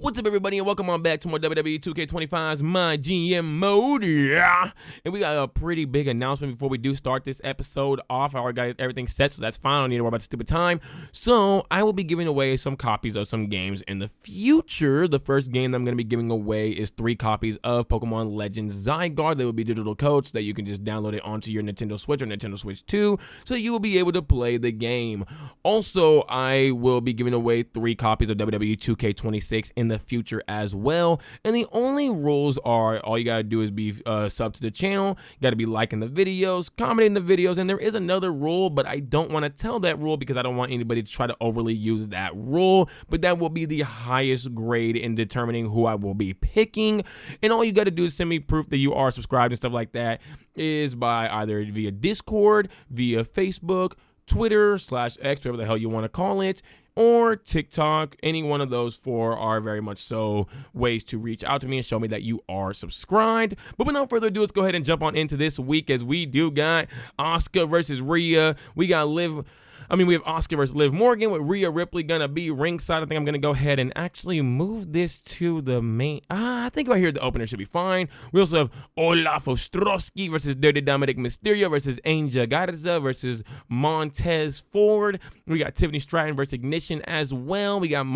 What's up, everybody, and welcome on back to more WWE 2K25's My GM mode. Yeah, and we got a pretty big announcement before we do start this episode off. I already got everything set, so that's fine. I don't need to worry about the stupid time. So I will be giving away some copies of some games in the future. The first game that I'm going to be giving away is 3 copies of Pokemon Legends Zygarde. They will be digital codes that you can just download it onto your Nintendo Switch or Nintendo Switch 2, so you will be able to play the game. Also, I will be giving away 3 copies of WWE 2K26 in the future as well, and the only rules are all you gotta do is be sub to the channel. You gotta be liking the videos, commenting the videos, and there is another rule, but I don't want to tell that rule because I don't want anybody to try to overly use that rule, but that will be the highest grade in determining who I will be picking. And all you gotta do is send me proof that you are subscribed and stuff like that, is by either via Discord, via Facebook, Twitter /X, whatever the hell you want to call it, or TikTok. Any one of those 4 are very much so ways to reach out to me and show me that you are subscribed. But without further ado, let's go ahead and jump on into this week, as we do got Asuka versus Rhea. We have Asuka versus Liv Morgan, with Rhea Ripley gonna be ringside. I think I'm gonna go ahead and actually move this to the main. I think right here the opener should be fine. We also have Olaf Ostrowski versus Dirty Dominic Mysterio versus Angel Garza versus Montez Ford. We got Tiffany Stratton versus Ignition as well. We got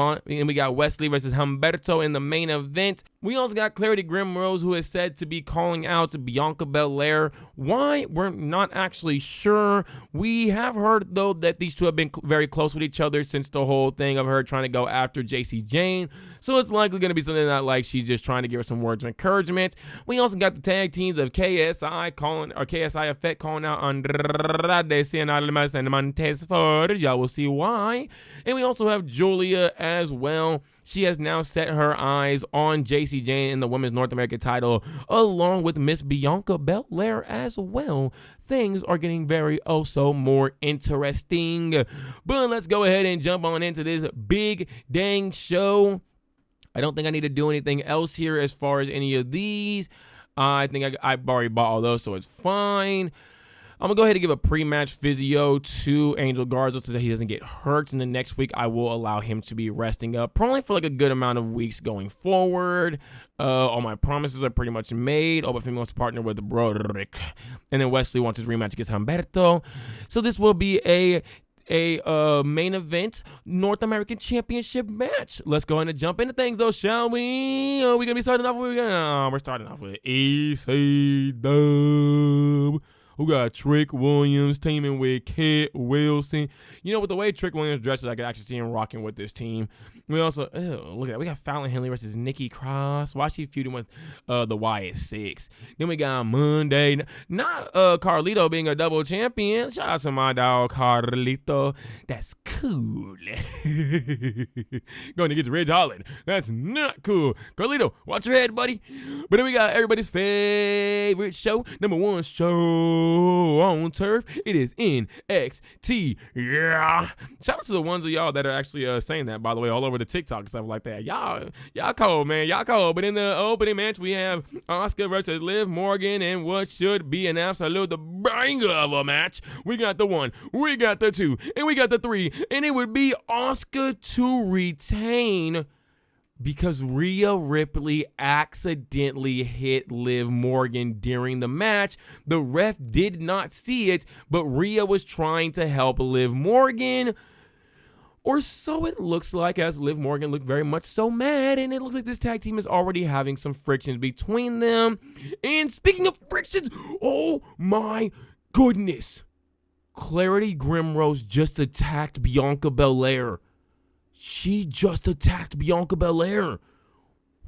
Wesley versus Humberto in the main event. We also got Clarity Grimrose, who is said to be calling out Bianca Belair. Why? We're not actually sure. We have heard, though, that these two have been very close with each other since the whole thing of her trying to go after JC Jane. So it's likely going to be something that, like, she's just trying to give her some words of encouragement. We also got the tag teams of KSI Effect calling out Andrade Cien Almas and Montez Ford. Y'all will see why. And we also have Julia as well. She has now set her eyes on JC Jane in the Women's North American title, along with Miss Bianca Belair as well. Things are getting very more interesting. But let's go ahead and jump on into this big dang show. I don't think I need to do anything else here as far as any of these. I think I've already bought all those, so it's fine. I'm going to go ahead and give a pre-match physio to Angel Garza so that he doesn't get hurt. And the next week, I will allow him to be resting up, probably for like a good amount of weeks going forward. All my promises are pretty much made. Obafemi wants to partner with Broderick. And then Wesley wants his rematch against Humberto. So this will be a main event North American Championship match. Let's go ahead and jump into things, though, shall we? We're going to be starting off with we're starting off with EC-Dub. Who got Trick Williams teaming with Kit Wilson. You know, with the way Trick Williams dresses, I could actually see him rocking with this team. We also, look at that. We got Fallon Henley versus Nikki Cross. Why is she feuding with the Wyatt-6? Then we got Monday. Not Carlito being a double champion. Shout out to my dog, Carlito. That's cool. Going to get to Ridge Holland. That's not cool. Carlito, watch your head, buddy. But then we got everybody's favorite show. #1 show on turf. It is NXT. Yeah. Shout out to the ones of y'all that are actually saying that, by the way, all over the TikTok and stuff like that. Y'all cold, man. Y'all cold. But in the opening match, we have Asuka versus Liv Morgan in what should be an absolute banger of a match. We got the 1, we got the 2, and we got the 3, and it would be Asuka to retain, because Rhea Ripley accidentally hit Liv Morgan during the match. The ref did not see it, but Rhea was trying to help Liv Morgan. Or so it looks like, as Liv Morgan looked very much so mad, and it looks like this tag team is already having some frictions between them. And speaking of frictions, oh my goodness. Clarity Grimrose just attacked Bianca Belair. She just attacked Bianca Belair.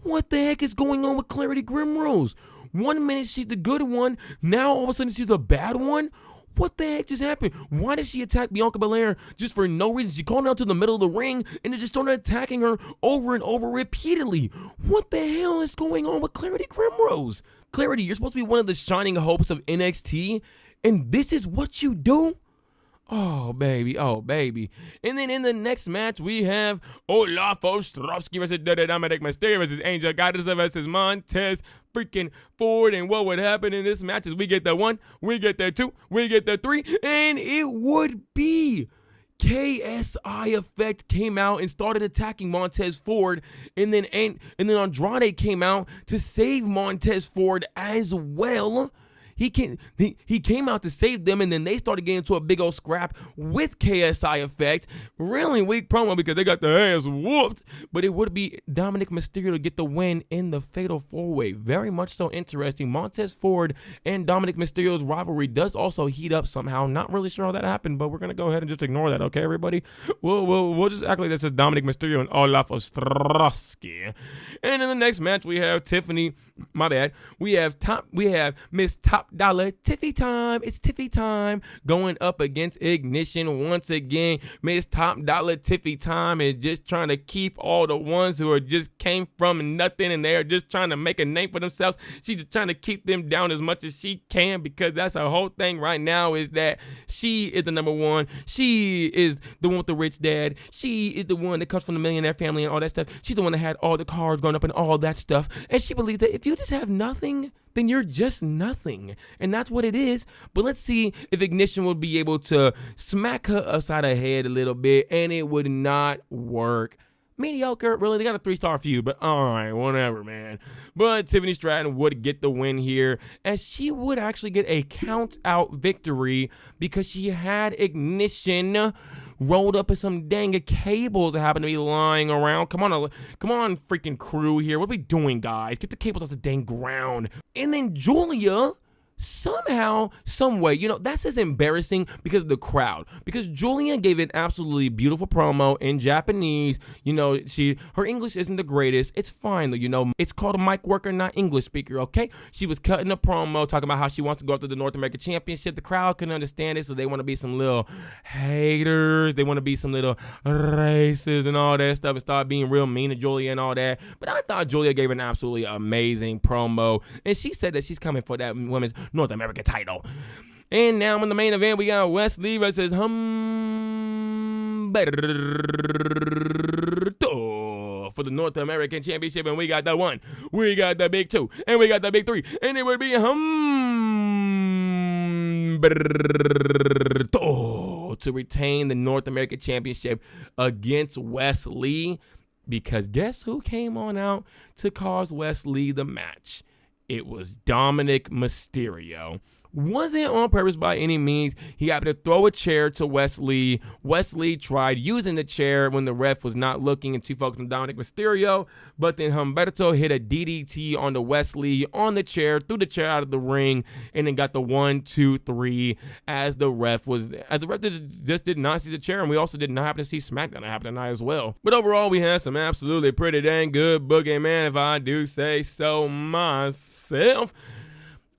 What the heck is going on with Clarity Grimrose? 1 minute she's the good one, now all of a sudden she's the bad one? What the heck just happened? Why did she attack Bianca Belair just for no reason? She called out to the middle of the ring and then just started attacking her over and over repeatedly. What the hell is going on with Clarity Grimrose? Clarity, you're supposed to be one of the shining hopes of NXT, and this is what you do? Oh, baby. Oh, baby. And then in the next match, we have Olaf Ostrowski versus Dominic Mysterio versus Angel Garza versus Montez freaking Ford. And what would happen in this match is we get the 1, we get the 2, we get the 3, and it would be KSI Effect came out and started attacking Montez Ford, and then Andrade came out to save Montez Ford as well. He came out to save them, and then they started getting into a big old scrap with KSI Effect. Really weak promo because they got their ass whooped, but it would be Dominic Mysterio to get the win in the Fatal 4-Way. Very much so interesting. Montez Ford and Dominic Mysterio's rivalry does also heat up somehow. Not really sure how that happened, but we're going to go ahead and just ignore that, okay, everybody? We'll just act like this is Dominic Mysterio and Olaf Ostrowski. And in the next match, we have Tiffany, we have Miss Top Dollar Tiffy time. It's Tiffy time going up against Ignition once again. Miss Top Dollar Tiffy time is just trying to keep all the ones who are just came from nothing and they're just trying to make a name for themselves. She's just trying to keep them down as much as she can because that's her whole thing right now is that she is the number one. She is the one with the rich dad. She is the one that comes from the millionaire family and all that stuff. She's the one that had all the cars going up and all that stuff. And she believes that if you just have nothing, then you're just nothing. And that's what it is. But let's see if Ignition will be able to smack her upside her head a little bit, and it would not work. Mediocre, really. They got a 3-star feud, but all right, whatever, man. But Tiffany Stratton would get the win here, as she would actually get a count-out victory because she had Ignition rolled up in some dang cables that happen to be lying around. Come on, freaking crew here. What are we doing, guys? Get the cables off the dang ground. And then Julia, somehow, some way, that's just embarrassing because of the crowd. Because Julia gave an absolutely beautiful promo in Japanese. Her English isn't the greatest. It's fine though, It's called a mic worker, not English speaker, okay? She was cutting a promo talking about how she wants to go after the North American Championship. The crowd couldn't understand it, so they want to be some little haters. They want to be some little racists and all that stuff and start being real mean to Julia and all that. But I thought Julia gave an absolutely amazing promo, and she said that she's coming for that women's North American title. And now in the main event, we got Wesley versus Humberto for the North American Championship. And we got the 1, we got the big 2, and we got the big 3. And it would be Humberto to retain the North American Championship against Wesley. Because guess who came on out to cause Wesley the match? It was Dominic Mysterio. Wasn't on purpose by any means. He happened to throw a chair to Wesley. Wesley tried using the chair when the ref was not looking and too focused on Dominic Mysterio. But then Humberto hit a DDT on the Wesley on the chair, threw the chair out of the ring, and then got the 1, 2, 3 as the ref just did not see the chair. And we also did not happen to see SmackDown happen tonight as well. But overall, we had some absolutely pretty dang good booking, man, if I do say so myself.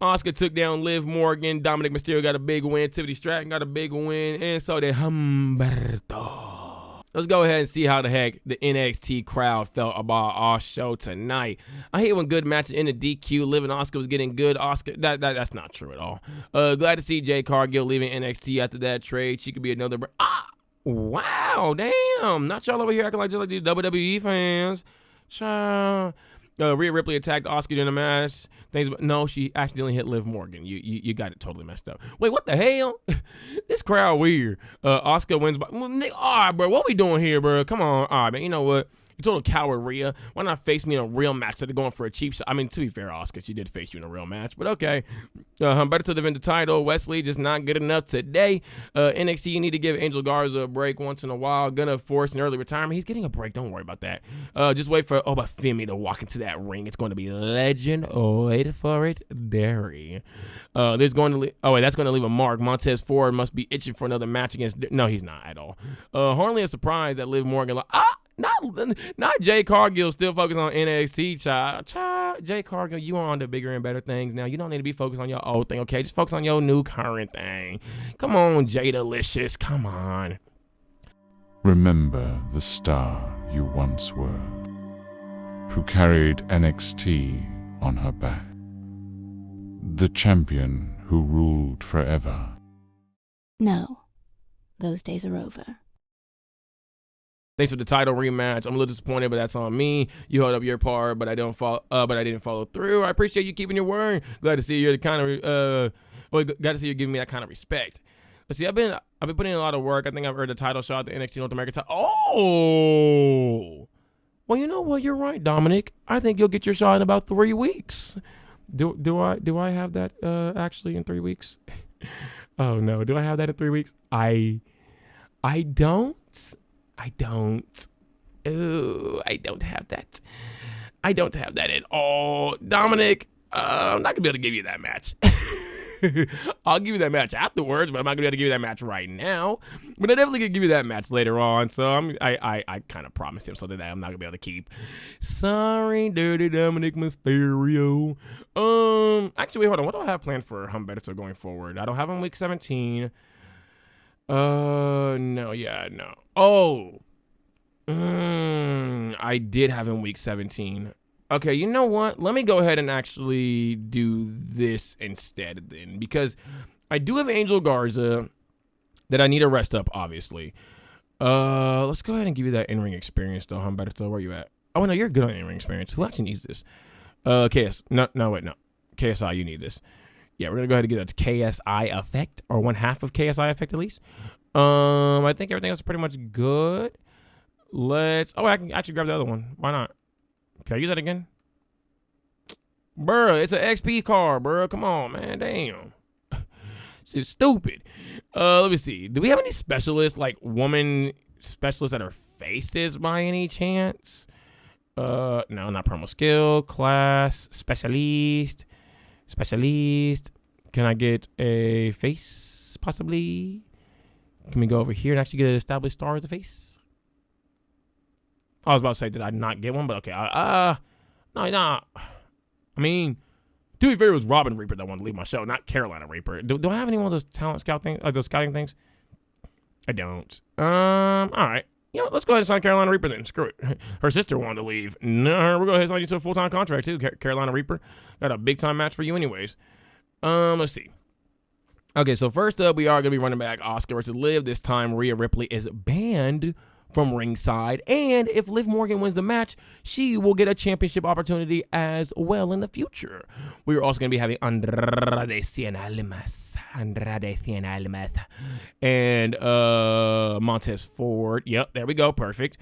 Asuka took down Liv Morgan. Dominic Mysterio got a big win. Tiffany Stratton got a big win. And so did Humberto. Let's go ahead and see how the heck the NXT crowd felt about our show tonight. I hate when good matches in the DQ. Liv and Asuka was getting good. Asuka, that's not true at all. Glad to see Jade Cargill leaving NXT after that trade. She could be another. Wow, damn. Not y'all over here acting like just like these WWE fans. Rhea Ripley attacked Asuka during the match. No, she accidentally hit Liv Morgan. You got it totally messed up. Wait, what the hell? This crowd weird. Asuka wins by. All right, bro. What we doing here, bro? Come on. All right, man. You know what? You total coward, Rhea. Why not face me in a real match instead of going for a cheap shot? I mean, to be fair, Asuka, she did face you in a real match, but okay. Humberto to defend the title. Wesley just not good enough today. NXT, you need to give Angel Garza a break once in a while. Gonna force an early retirement. He's getting a break. Don't worry about that. Just wait for Femi to walk into that ring. It's going to be legend. Wait for it, Derry. That's going to leave a mark. Montez Ford must be itching for another match against. No, he's not at all. Hardly a surprise that Liv Morgan Not Jay Cargill still focused on NXT, child. Jay Cargill, you are on the bigger and better things now. You don't need to be focused on your old thing, okay? Just focus on your new current thing. Come on, Jay Delicious. Come on. Remember the star you once were, who carried NXT on her back. The champion who ruled forever. No, those days are over. Thanks for the title rematch. I'm a little disappointed, but that's on me. You held up your part, but I didn't follow through. I appreciate you keeping your word. Glad to see you're the kind of glad to see you giving me that kind of respect. See, I've been putting in a lot of work. I think I've earned a title shot at the NXT North America title. Oh, well, you know what? You're right, Dominic. I think you'll get your shot in about 3 weeks. Do I have that actually in 3 weeks? Oh no, do I have that in 3 weeks? I don't. Ooh, I don't have that. I don't have that at all, Dominic. I'm not gonna be able to give you that match. I'll give you that match afterwards, but I'm not gonna be able to give you that match right now. But I definitely gonna give you that match later on. So I kind of promised him something that I'm not gonna be able to keep. Sorry, Dirty Dominic Mysterio. Actually, wait, hold on. What do I have planned for Humberto going forward? I don't have him week 17. No. Oh, I did have him week 17. Okay, you know what? Let me go ahead and actually do this instead then, because I do have Angel Garza that I need to rest up, obviously. Let's go ahead and give you that in-ring experience, though, Humberto. Where you at? Oh, no, you're good on in-ring experience. Who actually needs this? No. KSI, you need this. Yeah, we're going to go ahead and get that KSI effect, or 1/2 of KSI effect at least. I think everything else is pretty much good. I can actually grab the other one. Why not? Can I use that again? Bruh, it's an XP card, bruh. Come on, man. Damn. It's stupid. Let me see. Do we have any specialists, like woman specialists that are faces by any chance? No, not promo skill. Class. Specialist. Can I get a face, possibly? Can we go over here and actually get an established star as a face? I was about to say, did I not get one? But okay. No. I mean, to be fair, it was Robin Reaper that wanted to leave my show, not Carolina Reaper. Do I have any one of those talent scout things, those scouting things? I don't. All right. You know, let's go ahead and sign Carolina Reaper then. Screw it. Her sister wanted to leave. No, we're going to go ahead and sign you to a full-time contract too, Carolina Reaper. Got a big-time match for you anyways. Let's see. Okay, so first up, we are going to be running back Asuka versus Liv. This time, Rhea Ripley is banned from ringside, and if Liv Morgan wins the match, she will get a championship opportunity as well in the future. We're also going to be having Andrade Cien Almas and Montez Ford. Yep, there we go, perfect.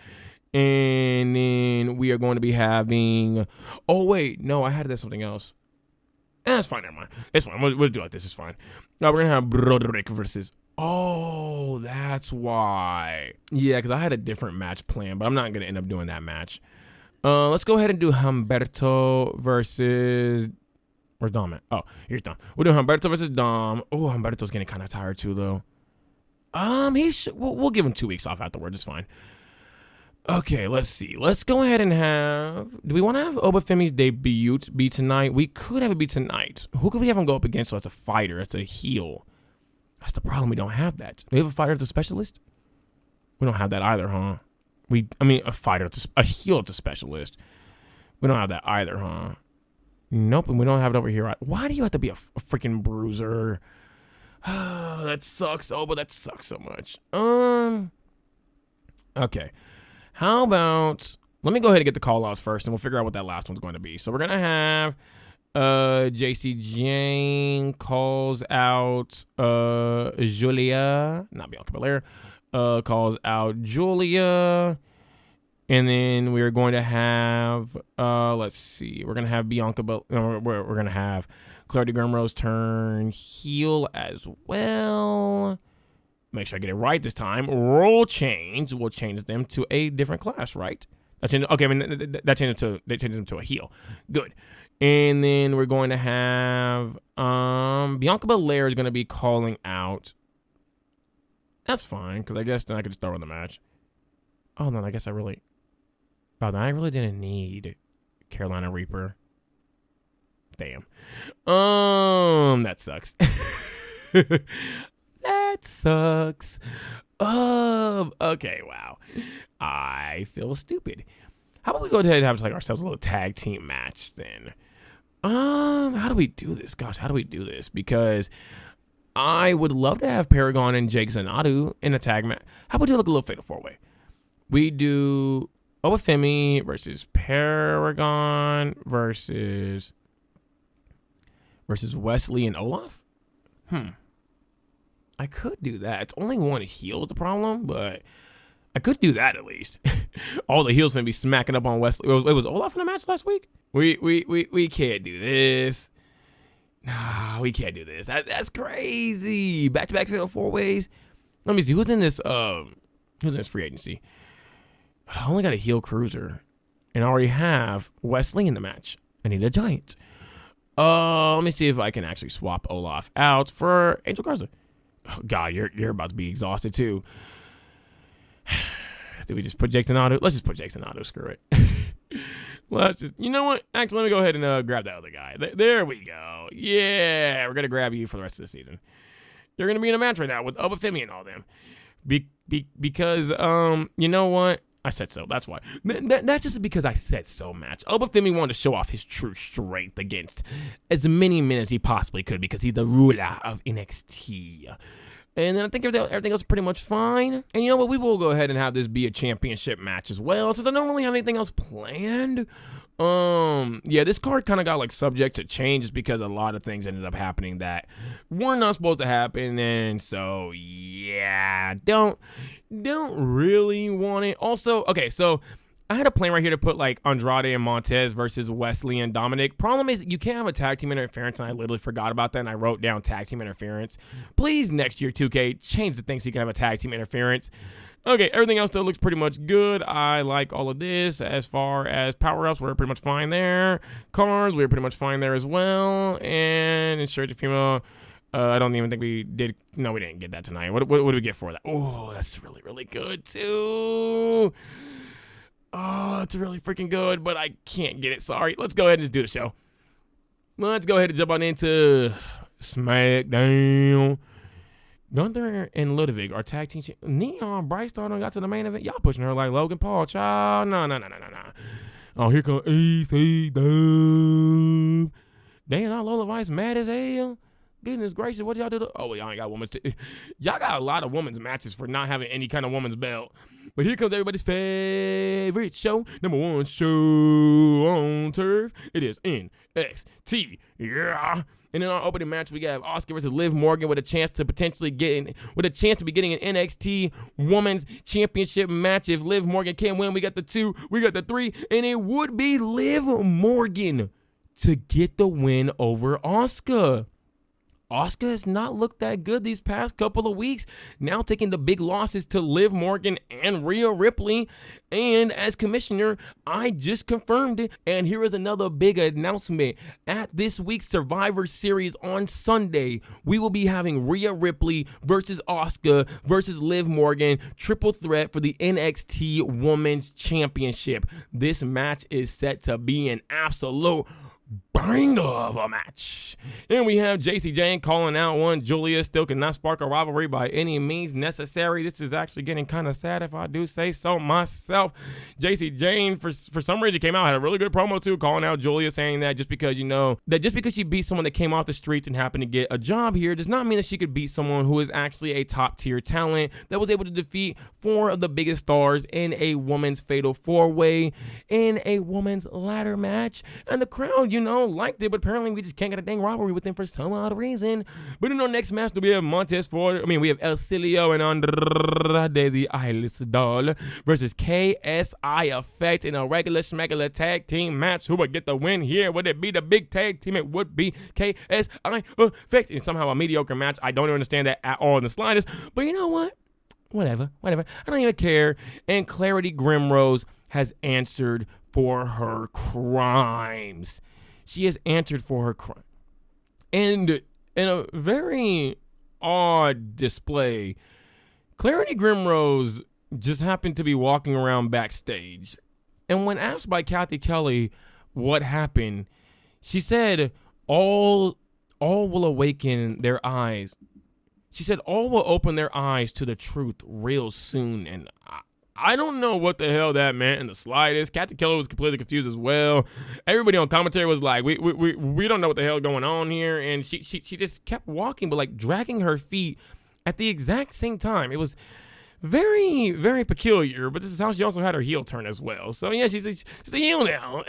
And then we are going to be having, oh wait, no, I had something else. That's fine, never mind. It's fine, we'll do it like this, it's fine. Now we're going to have Broderick versus, oh, that's why. Yeah, because I had a different match planned, but I'm not going to end up doing that match. Let's go ahead and do Humberto versus, where's Dom at? Oh, here's Dom. We're doing Humberto versus Dom. Oh, Humberto's getting kind of tired too, though. We'll give him 2 weeks off afterwards. It's fine. Okay, let's see. Let's go ahead and have, do we want to have Obafemi's debut be tonight? We could have it be tonight. Who could we have him go up against as a fighter, as a heel? That's the problem. We don't have that. Do we have a fighter as a specialist? We don't have that either, huh? A heel as a specialist. We don't have that either, huh? Nope, and we don't have it over here. Why do you have to be a freaking bruiser? That sucks. Oh, but that sucks so much. Okay. How about, let me go ahead and get the call-outs first, and we'll figure out what that last one's going to be. So we're going to have JC Jane calls out Julia, not Bianca Belair, calls out Julia. And then we're going to have, let's see, we're going to have we're going to have Clarity Grimrose turn heel as well. Make sure I get it right this time. Role change will change them to a different class, right? They changed them to a heel. Good. And then we're going to have Bianca Belair is going to be calling out. That's fine, because I guess then I could just throw in the match. Oh, no, I guess I really didn't need Carolina Reaper. Damn. That sucks. That sucks. Okay, wow. I feel stupid. How about we go ahead and have ourselves a little tag team match then? How do we do this? Gosh, how do we do this? Because I would love to have Paragon and Jake Zanadu in a tag match. How about we do like a little fatal 4-way? We do Obafemi versus Paragon versus Wesley and Olaf? I could do that. It's only one heel is the problem, but I could do that at least. All the heels gonna be smacking up on Wesley. It was Olaf in the match last week. We can't do this. Nah, we can't do this. That's crazy. Back-to-back fatal 4-ways. Let me see who's in this free agency. I only got a heel cruiser, and I already have Wesley in the match. I need a giant. Let me see if I can actually swap Olaf out for Angel Garza. Oh, God, you're about to be exhausted too. Did we just put Jason Otto? Let's just put Jason Otto. Screw it. Let's just, you know what? Actually, let me go ahead and grab that other guy. There we go. Yeah, we're gonna grab you for the rest of the season. You're gonna be in a match right now with Obafemi and all them. Because you know what? I said so. That's why. That's just because I said so match. Obafemi wanted to show off his true strength against as many men as he possibly could because he's the ruler of NXT. And then I think everything else is pretty much fine. And you know what? We will go ahead and have this be a championship match as well, since I don't really have anything else planned. Yeah, this card kind of got like subject to change just because a lot of things ended up happening that were not supposed to happen. And so, yeah, don't really want it. Also, okay, so I had a plan right here to put like Andrade and Montez versus Wesley and Dominic. Problem is you can't have a tag team interference, and I literally forgot about that, and I wrote down tag team interference. Please, next year, 2K, change the thing so you can have a tag team interference. Okay, everything else still looks pretty much good. I like all of this. As far as power-ups, we're pretty much fine there. Cards, we're pretty much fine there as well. And insert your female. I don't even think we did. No, we didn't get that tonight. What do we get for that? Oh, that's really, really good, too. Oh, it's really freaking good, but I can't get it. Sorry. Let's go ahead and just do the show. Let's go ahead and jump on into SmackDown. Gunther and Ludwig are tag team. Neon Bryce Starr got to the main event. Y'all pushing her like Logan Paul, child. No. Oh, here comes AC Dub. Damn, Lola Vice mad as hell. Goodness gracious, what y'all do? Oh, y'all ain't got women's. Y'all got a lot of women's matches for not having any kind of women's belt. But here comes everybody's favorite show, #1 show on turf. It is NXT. Yeah. And in our opening match, we got Asuka versus Liv Morgan with a chance to potentially getting an NXT Women's Championship match. If Liv Morgan can't win, we got the 2, we got the 3, and it would be Liv Morgan to get the win over Asuka. Asuka has not looked that good these past couple of weeks, now taking the big losses to Liv Morgan and Rhea Ripley. And as commissioner, I just confirmed it. And here is another big announcement. At this week's Survivor Series on Sunday, we will be having Rhea Ripley versus Asuka versus Liv Morgan, triple threat for the NXT Women's Championship. This match is set to be an absolute banger of a match. And we have JC Jane calling out one Julia. Still cannot spark a rivalry by any means necessary. This is actually getting kind of sad if I do say so myself. JC Jane, for some reason, came out, had a really good promo too, calling out Julia, saying that just because she beat someone that came off the streets and happened to get a job here does not mean that she could beat someone who is actually a top tier talent that was able to defeat 4 of the biggest stars in a women's fatal 4-way in a women's ladder match. And the crowd, liked it, but apparently we just can't get a dang rivalry with them for some odd reason. But in our next match, we have we have El Cilio and Andrade the Eyeless Doll versus KSI Effect in a regular smagular tag team match. Who would get the win here? Would it be the big tag team? It would be KSI Effect. And somehow a mediocre match. I don't understand that at all in the slightest. But you know what? Whatever. I don't even care. And Clarity Grimrose has answered for her crimes. She has answered for her crime. And in a very odd display, Clarity Grimrose just happened to be walking around backstage. And when asked by Kathy Kelly what happened, she said, all will awaken their eyes. She said, all will open their eyes to the truth real soon. And I don't know what the hell that meant in the slightest. Kathy Kelly was completely confused as well. Everybody on commentary was like, we don't know what the hell going on here. And she just kept walking, but like dragging her feet at the exact same time. It was very, very peculiar, but this is how she also had her heel turn as well. So yeah, she's a heel now.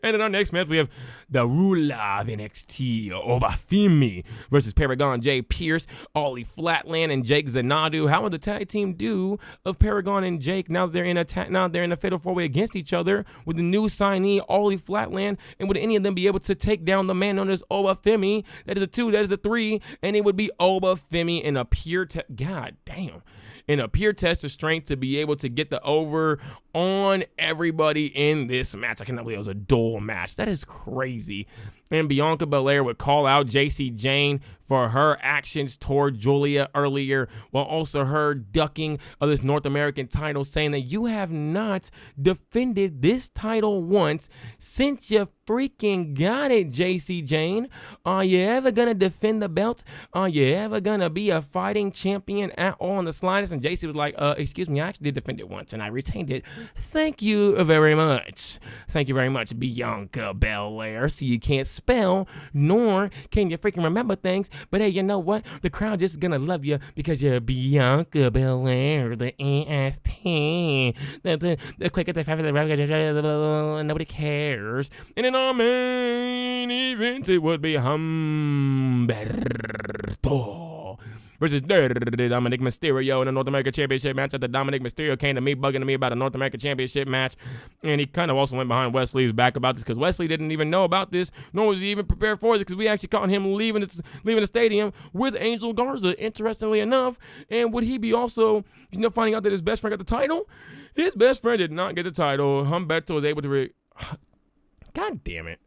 And in our next match, we have the ruler of NXT, Obafemi, versus Paragon J. Pierce, Ollie Flatland, and Jake Zanadu. How would the tag team do of Paragon and Jake now they're in a fatal 4-way against each other with the new signee, Ollie Flatland? And would any of them be able to take down the man known as Obafemi? That is a 2, that is a 3, and it would be Obafemi in a pure God damn. In a pure test of strength to be able to get the over on everybody in this match. I cannot believe it was a duel match. That is crazy. And Bianca Belair would call out JC Jane for her actions toward Julia earlier, while also her ducking of this North American title, saying that you have not defended this title once since you freaking got it, JC Jane. Are you ever going to defend the belt? Are you ever going to be a fighting champion at all in the slightest? And JC was like, excuse me, I actually did defend it once and I retained it. Thank you very much. Thank you very much, Bianca Belair. So you can't spell, nor can you freaking remember things. But hey, you know what? The crowd just gonna love you because you're Bianca Belair, the NXT, the quick at the five, nobody cares. And in our main event, it would be Humberto versus Dominic Mysterio in a North American Championship match. After Dominic Mysterio came to me, bugging to me about a North American Championship match, and he kind of also went behind Wesley's back about this because Wesley didn't even know about this, nor was he even prepared for it, because we actually caught him leaving the stadium with Angel Garza, interestingly enough. And would he be also, finding out that his best friend got the title? His best friend did not get the title. Humberto was able to God damn it.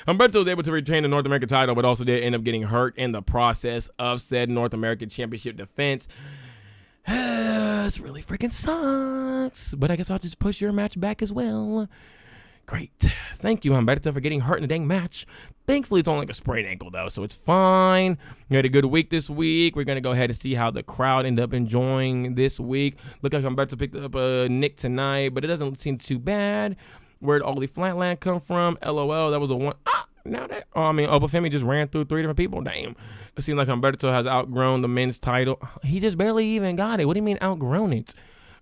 Humberto was able to retain the North American title, but also did end up getting hurt in the process of said North American Championship defense. This really freaking sucks. But I guess I'll just push your match back as well. Great. Thank you, Humberto, for getting hurt in the dang match. Thankfully, it's only like a sprained ankle, though, so it's fine. You had a good week this week. We're going to go ahead and see how the crowd end up enjoying this week. Look like Humberto picked up Nick tonight, but it doesn't seem too bad. Where'd Ollie Flatland come from? LOL, that was a one. Obafemi just ran through 3 different people. Damn. It seems like Humberto has outgrown the men's title. He just barely even got it. What do you mean outgrown it?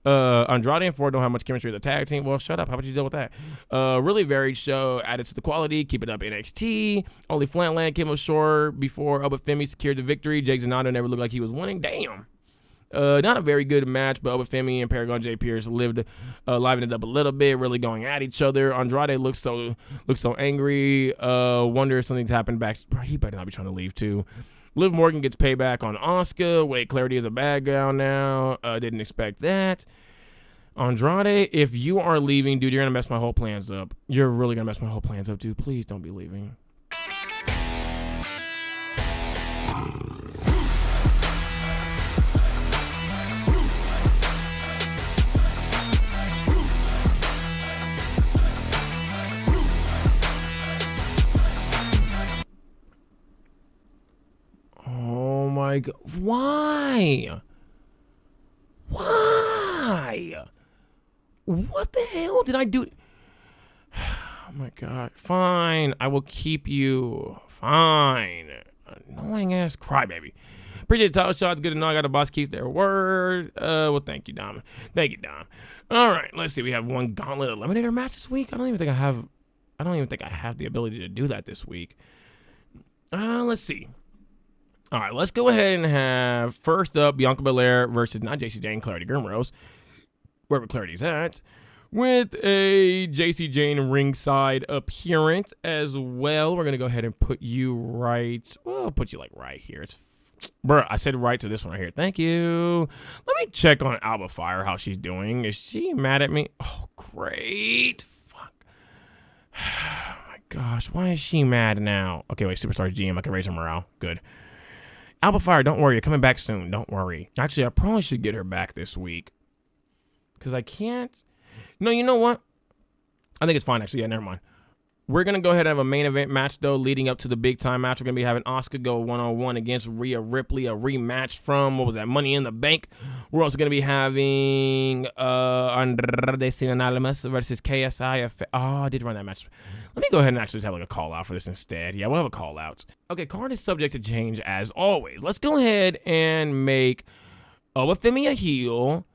Andrade and Ford don't have much chemistry with the tag team. Well, shut up. How about you deal with that? Really varied show. Added to the quality. Keep it up, NXT. Ollie Flatland came up short before Obafemi secured the victory. Jake Zanado never looked like he was winning. Damn. Not a very good match, but Obafemi and Paragon J. Pierce livened it up a little bit, really going at each other. Andrade looks so angry. Wonder if something's happened back. He better not be trying to leave too. Liv Morgan gets payback on Asuka. Wait, Clarity is a bad gal now. Didn't expect that. Andrade, if you are leaving, dude, you're gonna mess my whole plans up. You're really gonna mess my whole plans up, dude. Please don't be leaving. Oh my God. Why? What the hell did I do? Oh my God. Fine. I will keep you. Fine. Annoying ass crybaby. Appreciate the title shots. Good to know I got a boss keeps their word. Well, thank you, Dom. Thank you, Dom. All right. Let's see. We have one gauntlet eliminator match this week. I don't even think I have the ability to do that this week. Let's see. All right, let's go ahead and have, first up, Bianca Belair versus, not JC Jane, Clarity Grimrose, wherever Clarity's at, with a JC Jane ringside appearance as well. We're going to go ahead and put you right, well, I'll put you like right here. Bruh, I said right to this one right here. Thank you. Let me check on Alba Fire, how she's doing. Is she mad at me? Oh, great. Fuck. Oh my gosh, why is she mad now? Okay, wait, Superstar's GM, I can raise her morale. Good. Alba Fire, don't worry. You're coming back soon. Don't worry. Actually, I probably should get her back this week. Because I can't. No, you know what? I think it's fine, actually. Yeah, never mind. We're going to go ahead and have a main event match, though, leading up to the big time match. We're going to be having Asuka go one-on-one against Rhea Ripley, a rematch from, what was that, Money in the Bank. We're also going to be having Andrade Cien Almas versus KSI. Oh, I did run that match. Let me go ahead and actually just have like a call-out for this instead. Yeah, we'll have a call-out. Okay, card is subject to change as always. Let's go ahead and make Obafemi a heel.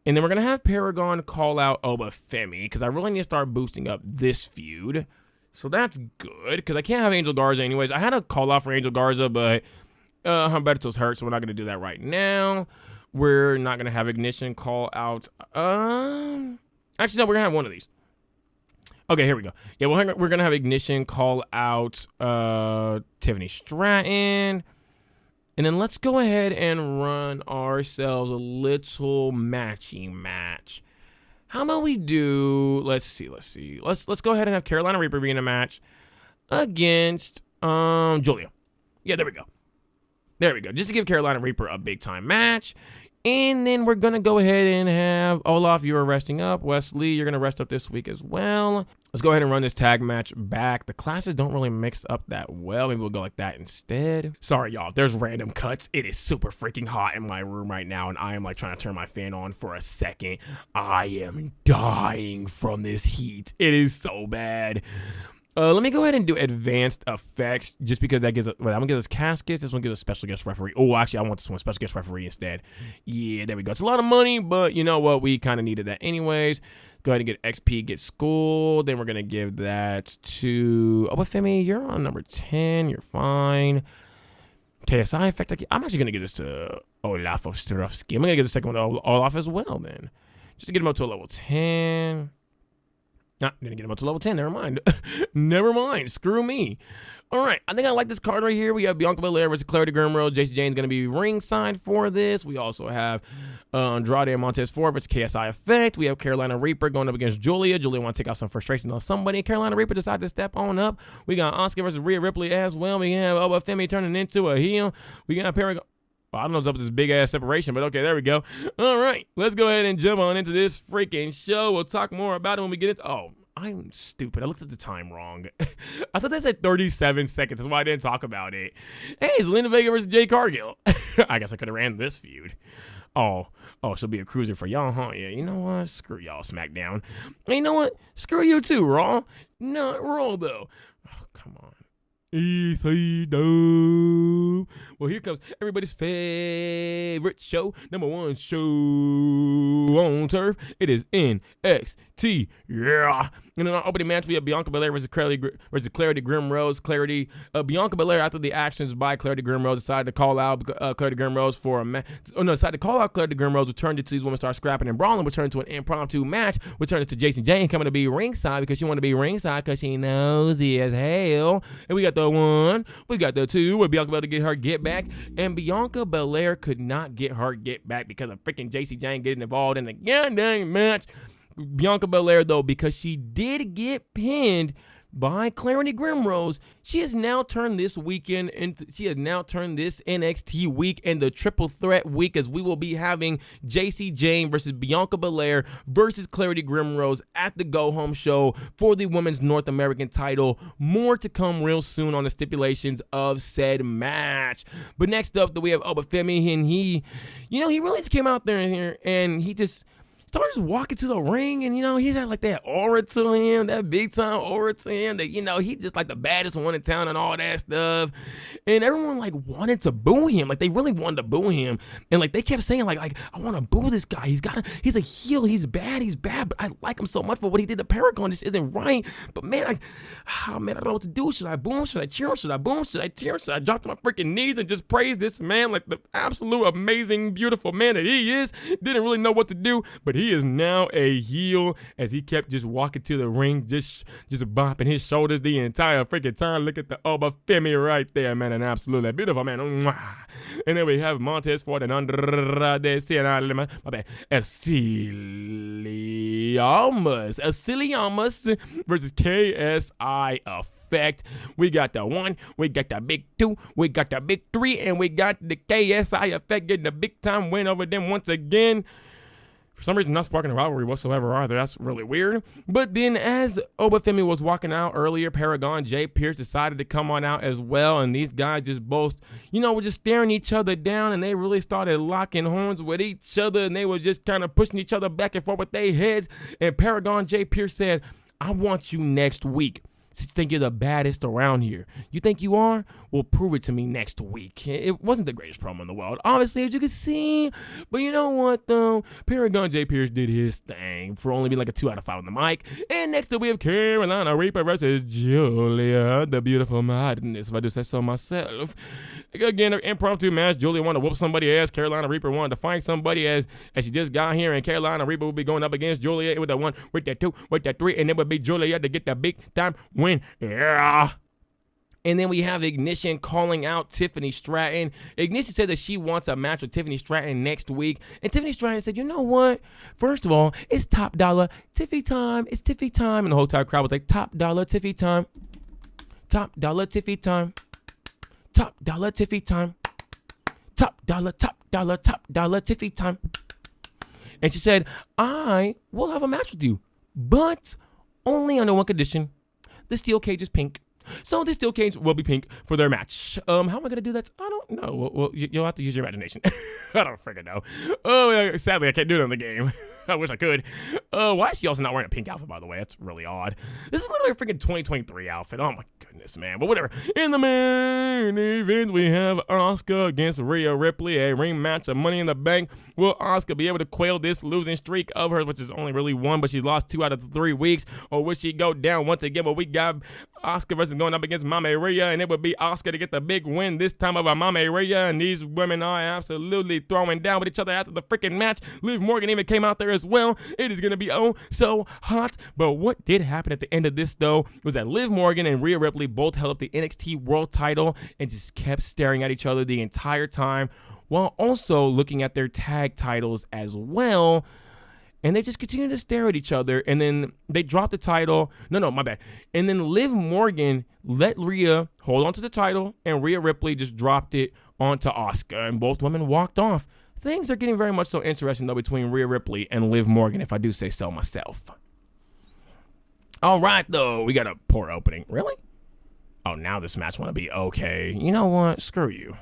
And then we're going to have Paragon call out Obafemi because I really need to start boosting up this feud. So that's good because I can't have Angel Garza anyways. I had a call out for Angel Garza, but Humberto's hurt, so we're not going to do that right now. We're not going to have Ignition call out. Actually, no, we're going to have one of these. Okay, here we go. Yeah, we're going to have Ignition call out Tiffany Stratton. And then let's go ahead and run ourselves a little matching match. How about we do, let's see. Let's go ahead and have Carolina Reaper be in a match against Julia. Yeah, there we go. Just to give Carolina Reaper a big time match. And then we're going to go ahead and have Olaf, you are resting up. Wesley, you're going to rest up this week as well. Let's go ahead and run this tag match back. The classes don't really mix up that well. Maybe we'll go like that instead. Sorry, y'all. There's random cuts. It is super freaking hot in my room right now, and I am like trying to turn my fan on for a second. I am dying from this heat. It is so bad. Let me go ahead and do advanced effects just because that gives us, I'm going to give us caskets. This one gives us special guest referee. Oh, actually, I want this one special guest referee instead. Yeah, there we go. It's a lot of money, but you know what? We kind of needed that anyways. Go ahead and get XP, get school. Then we're going to give that to Obafemi. You're on number 10. You're fine. KSI effect. I'm actually going to give this to Olaf Ostrovsky. I'm going to give the second one to Olaf as well then. Just to get him up to a level 10. Nah, didn't get him up to level 10. Never mind. Never mind. Screw me. All right. I think I like this card right here. We have Bianca Belair versus Clarity Grimrose. Jacy Jayne's going to be ringside for this. We also have Andrade and Montez Ford versus KSI Effect. We have Carolina Reaper going up against Julia. Julia want to take out some frustration on somebody. Carolina Reaper decided to step on up. We got Asuka versus Rhea Ripley as well. We have Obafemi turning into a heel. We got Paragon. Well, I don't know what's up with this big-ass separation, but okay, there we go. All right, let's go ahead and jump on into this freaking show. We'll talk more about it when we get into... Oh, I'm stupid. I looked at the time wrong. I thought that said 37 seconds. That's why I didn't talk about it. Hey, it's Zelina Vega versus Jade Cargill. I guess I could have ran this feud. Oh, she'll be a cruiser for y'all, huh? Yeah, you know what? Screw y'all, SmackDown. And you know what? Screw you too, Raw. Not Raw, though. Oh, come on. Easy dope. Well, here comes everybody's favorite show, number one show on turf. It is NXT. Yeah. And in our opening match, we have Bianca Belair versus Clarity Grimrose. Bianca Belair, after the actions by Clarity Grimrose, decided to call out Clarity Grimrose for a match. Decided to call out Clarity Grimrose, which turned into these women start scrapping and brawling, which turned into an impromptu match, which turned into Jacy Jayne coming to be ringside because she wanted to be ringside because she nosy as hell. And we got the one, we got the two, where Bianca Belair to get her get back, and Bianca Belair could not get her get back because of freaking Jacy Jayne getting involved in the goddamn match. Bianca Belair, though, because she did get pinned by Clarity Grimrose, she has now turned this NXT week into triple threat week, as we will be having Jacy Jayne versus Bianca Belair versus Clarity Grimrose at the Go Home show for the Women's North American title. More to come real soon on the stipulations of said match. But next up, we have Obafemi, and he really just came out there and he just started just walking to the ring, and he had like that aura to him, that big time aura to him, that he just like the baddest one in town and all that stuff. And everyone like wanted to boo him, like they really wanted to boo him, and like they kept saying like I want to boo this guy. He's a heel, he's bad, but I like him so much. But what he did to Paragon just isn't right. But man, I don't know what to do. Should I boo him? Should I cheer him? Should I boo him? Should I cheer him? Should I drop to my freaking knees and just praise this man like the absolute amazing, beautiful man that he is? Didn't really know what to do, but he is now a heel, as he kept just walking to the ring, just bopping his shoulders the entire freaking time. Look at the Obafemi right there, man, an absolutely beautiful man. And then we have Montez Ford and Andrade Ercilliamus versus KSI Effect. We got the one, we got the big two, we got the big three, and we got the KSI Effect getting a big time win over them once again. For some reason, not sparking a rivalry whatsoever either. That's really weird. But then as Obafemi was walking out earlier, Paragon, Jay Pierce decided to come on out as well. And these guys just both, were just staring each other down. And they really started locking horns with each other. And they were just kind of pushing each other back and forth with their heads. And Paragon, Jay Pierce said, I want you next week. Since you think you're the baddest around here. You think you are? Well, prove it to me next week. It wasn't the greatest promo in the world, obviously, as you can see. But you know what, though? Paragon J. Pierce did his thing for only being like a 2 out of 5 on the mic. And next up, we have Carolina Reaper versus Julia, the beautiful madness, if I do say so myself. Again, an impromptu match. Julia wanted to whoop somebody's ass. Carolina Reaper wanted to fight somebody as she just got here. And Carolina Reaper will be going up against Julia with that 1, with that 2, with that 3. And it would be Julia to get the big time win. Yeah. And then we have Ignition calling out Tiffany Stratton. Ignition said that she wants a match with Tiffany Stratton next week. And Tiffany Stratton said, you know what? First of all, it's top dollar Tiffy time. It's Tiffy time. And the whole entire crowd was like, top dollar Tiffy time. Top dollar Tiffy time. Top dollar Tiffy time. Top dollar Tiffy time. And she said, I will have a match with you, but only under one condition. The steel cage is pink. So the steel cage will be pink for their match. How am I going to do that? I don't know. Well, you'll have to use your imagination. I don't freaking know. Oh, yeah, sadly, I can't do it in the game. I wish I could. Why is she also not wearing a pink outfit, by the way? That's really odd. This is literally a freaking 2023 outfit. Oh, my goodness, man. But whatever. In the main event, we have Asuka against Rhea Ripley. A rematch of Money in the Bank. Will Asuka be able to quail this losing streak of hers, which is only really 1, but she lost 2 out of 3 weeks? Or will she go down once again? But we got Asuka versus going up against Mama Rhea, and it would be Asuka to get the big win this time over Mama Rhea. And these women are absolutely throwing down with each other after the freaking match. Liv Morgan even came out there as well. It is going to be oh so hot. But what did happen at the end of this, though, was that Liv Morgan and Rhea Ripley both held up the NXT World title and just kept staring at each other the entire time, while also looking at their tag titles as well. And they just continued to stare at each other, and then they dropped the title. No, my bad. And then Liv Morgan let Rhea hold on to the title, and Rhea Ripley just dropped it onto Asuka, and both women walked off. Things are getting very much so interesting, though, between Rhea Ripley and Liv Morgan, if I do say so myself. All right, though, we got a poor opening. Really? Oh, now this match want to be okay. You know what? Screw you.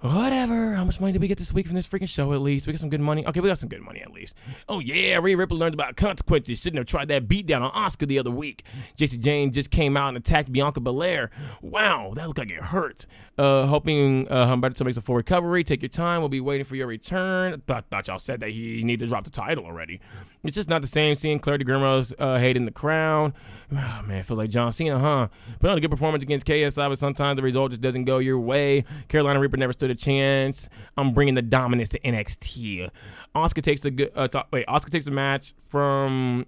Whatever. How much money did we get this week from this freaking show at least? We got some good money? Okay, we got some good money at least. Oh, yeah. Rhea Ripley learned about consequences. Shouldn't have tried that beatdown on Asuka the other week. Jessie Jane just came out and attacked Bianca Belair. Wow, that looked like it hurt. Hoping Humberto makes a full recovery. Take your time. We'll be waiting for your return. Thought y'all said that he needed to drop the title already. It's just not the same seeing Claire DeGrimo's hating the crown. Oh, man, it feels like John Cena, huh? Put on a good performance against KSI, but sometimes the result just doesn't go your way. Carolina Reaper never stood a chance. I'm bringing the dominance to NXT. Asuka takes a match from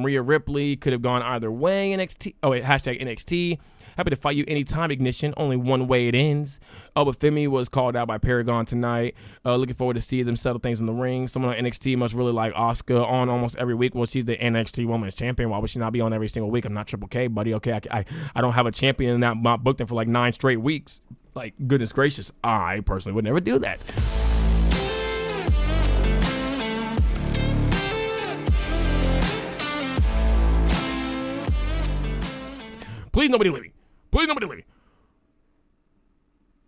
Rhea Ripley. Could have gone either way. Hashtag NXT. Happy to fight you anytime, Ignition. Only one way it ends. Oh, but Femi was called out by Paragon tonight. Looking forward to seeing them settle things in the ring. Someone on NXT must really like Asuka on almost every week. Well, she's the NXT Women's Champion. Why would she not be on every single week? I'm not Triple K, buddy. Okay, I don't have a champion and not booked in for like 9 straight weeks. Like, goodness gracious. I personally would never do that. Please, nobody leave me. Please, nobody leave me.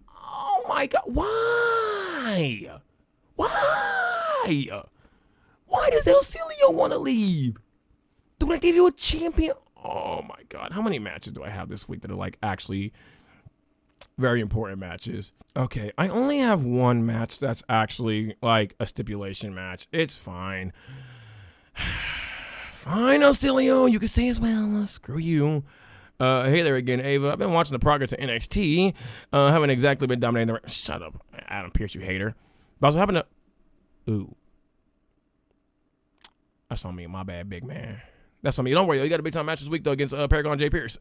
Oh, my God. Why? Why? Why does El Celio want to leave? Do I give you a champion? Oh, my God. How many matches do I have this week that are, like, actually very important matches? Okay, I only have one match that's actually, like, a stipulation match. It's fine. Fine, El Celio. You can stay as well. Screw you. Hey there again, Ava. I've been watching the progress of NXT. Haven't exactly been dominating the ring. Shut up, Adam Pearce, you hater. But I was happening to... Ooh. That's on me, my bad, big man. That's on me. Don't worry, you got a big time match this week, though, against Paragon J. Pierce.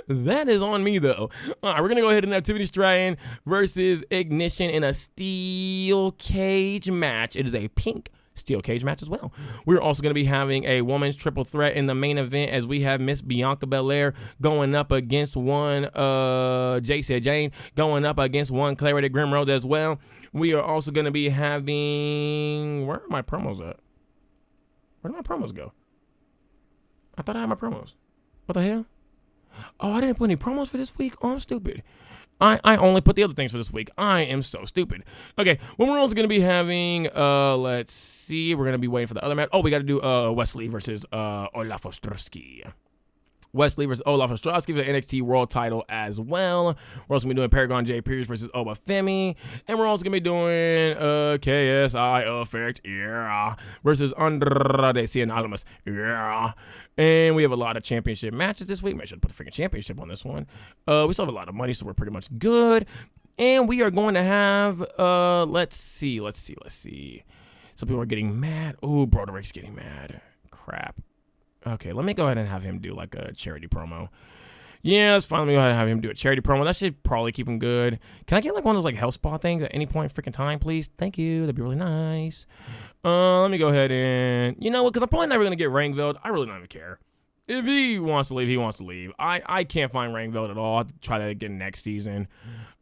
That is on me, though. All right, we're going to go ahead and have Tiffany Stratton versus Ignition in a steel cage match. It is a pink steel cage match as well. We're also going to be having a women's triple threat in the main event as we have Miss Bianca Belair going up against one Jessie Jane, going up against one Clarity Grimrose as well. We are also going to be having... Where are my promos at? Where did my promos go? I thought I had my promos. What the hell? Oh, I didn't put any promos for this week? Oh, I'm stupid. I only put the other things for this week. I am so stupid. Okay, well, we're also going to be having, let's see, we're going to be waiting for the other match. Oh, we got to do Wesley versus Olaf Ostrowski. Wesley versus Olaf Ostrowski for the NXT World title as well. We're also going to be doing Paragon J. Pierce versus Obafemi. And we're also going to be doing KSI Effect, yeah, versus Andrade Cien, yeah. And we have a lot of championship matches this week. Maybe I should put the freaking championship on this one. We still have a lot of money, so we're pretty much good. And we are going to have, let's see. Some people are getting mad. Ooh, Broderick's getting mad. Crap. Okay, let me go ahead and have him do like a charity promo. Yeah, let's finally go ahead and have him do a charity promo. That should probably keep him good. Can I get like one of those like health spa things at any point freaking time, please? Thank you. That'd be really nice. Let me go ahead and, you know what, because I'm probably never going to get Rangveld. I really don't even care. If he wants to leave, he wants to leave. I can't find Rangveld at all. I'll have to try that again next season.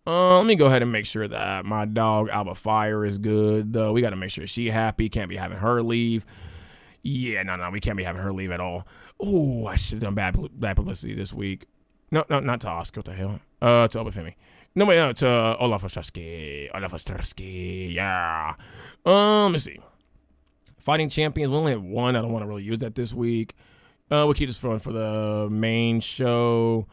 Let me go ahead and make sure that my dog Alba Fire is good, though. We got to make sure she's happy. Can't be having her leave. Yeah, no, we can't be having her leave at all. Oh, I should have done bad publicity this week. No, not to Oscar. What the hell? To Obafemi. No, wait, no, to Olaf Ostrowski. Yeah. Let's see. Fighting champions. We only have one. I don't want to really use that this week. We'll keep this for the main show.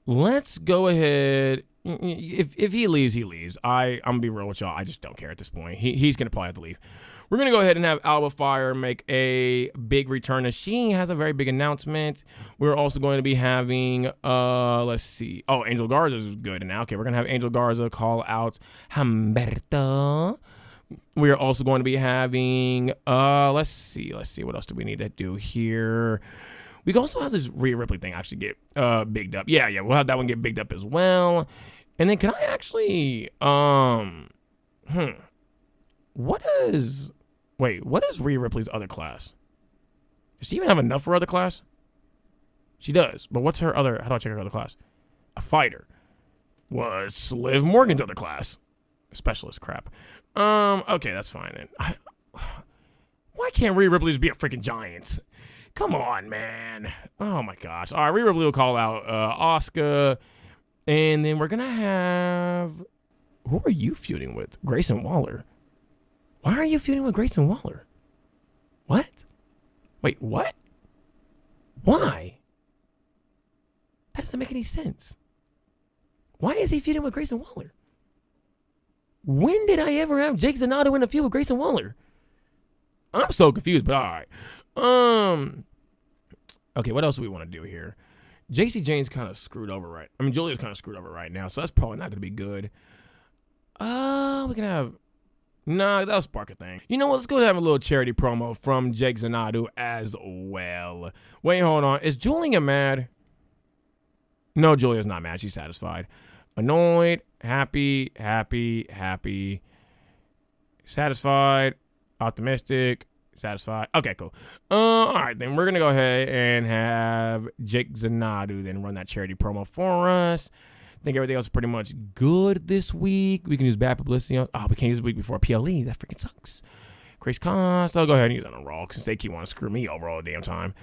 Let's go ahead. If he leaves, he leaves. I'm going to be real with y'all. I just don't care at this point. He's going to probably have to leave. We're going to go ahead and have Alba Fire make a big return. She has a very big announcement. We're also going to be having, let's see. Oh, Angel Garza is good now. Okay, we're going to have Angel Garza call out Humberto. We are also going to be having, let's see. What else do we need to do here? We can also have this Rhea Ripley thing actually get bigged up. Yeah, we'll have that one get bigged up as well. And then can I actually, what is Rhea Ripley's other class? Does she even have enough for other class? She does, but what's her other, how do I check her other class? A fighter. What's Liv Morgan's other class? Specialist, crap. Okay, that's fine then. Why can't Rhea Ripley just be a freaking Giants? Come on, man. Oh my gosh. All right, Rhea Ripley will call out Asuka. And then we're going to have, who are you feuding with? Grayson Waller. Why are you feuding with Grayson Waller? What? Wait, what? Why? That doesn't make any sense. Why is he feuding with Grayson Waller? When did I ever have Jake Zanotto in a feud with Grayson Waller? I'm so confused, but all right. Okay, what else do we want to do here? JC Jane's kind of screwed over Julia's kind of screwed over right now, so that's probably not going to be good. We can have, nah, that'll spark a thing. You know what, let's go and have a little charity promo from Jake Zanotto as well. Wait, hold on. Is Julia mad? No, Julia's not mad. She's satisfied. Annoyed, happy, satisfied, optimistic, satisfied. Okay, cool. All right, then we're going to go ahead and have Jake Zanotto then run that charity promo for us. I think everything else is pretty much good this week. We can use bad publicity. We can't use the week before PLE. That freaking sucks. Chris Cost. I'll go ahead and use that on Raw since they keep wanting to screw me over all the damn time.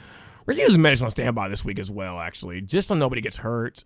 We're using Medicine on standby this week as well, actually, just so nobody gets hurt.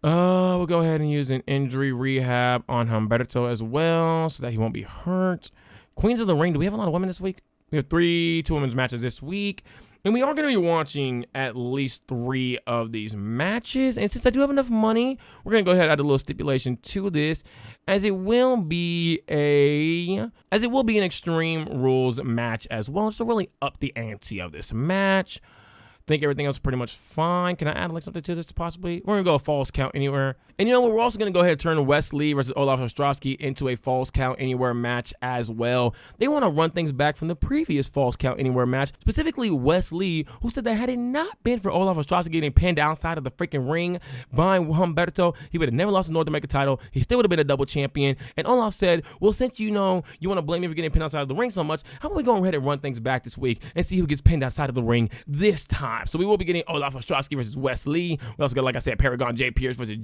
We'll go ahead and use an injury rehab on Humberto as well so that he won't be hurt. Queens of the Ring. Do we have a lot of women this week? We have 2 women's matches this week. And we are going to be watching at least 3 of these matches. And since I do have enough money, we're going to go ahead and add a little stipulation to this, as it will be an Extreme Rules match as well, to really up the ante of this match. I think everything else is pretty much fine. Can I add like something to this possibly? We're going to go a falls count anywhere. And you know what? We're also going to go ahead and turn Wes Lee versus Olaf Ostrowski into a falls count anywhere match as well. They want to run things back from the previous falls count anywhere match. Specifically Wes Lee, who said that had it not been for Olaf Ostrowski getting pinned outside of the freaking ring by Humberto, he would have never lost the North American title. He still would have been a double champion. And Olaf said, well, since you know you want to blame me for getting pinned outside of the ring so much, how about we go ahead and run things back this week and see who gets pinned outside of the ring this time. So we will be getting Olaf Ostrowski versus Wes Lee. We also got, like I said, Paragon J. Pierce versus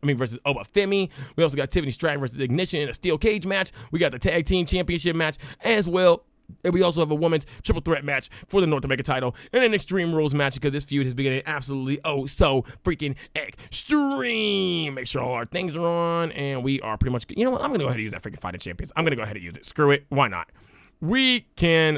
versus Obafemi. We also got Tiffany Stratton versus Ignition in a steel cage match. We got the Tag Team Championship match as well. And we also have a women's triple threat match for the North American title and an Extreme Rules match because this feud has been getting absolutely so freaking extreme. Make sure all our things are on and we are pretty much, you know what? I'm going to go ahead and use that freaking Fighting Champions. I'm going to go ahead and use it. Screw it. Why not? We can,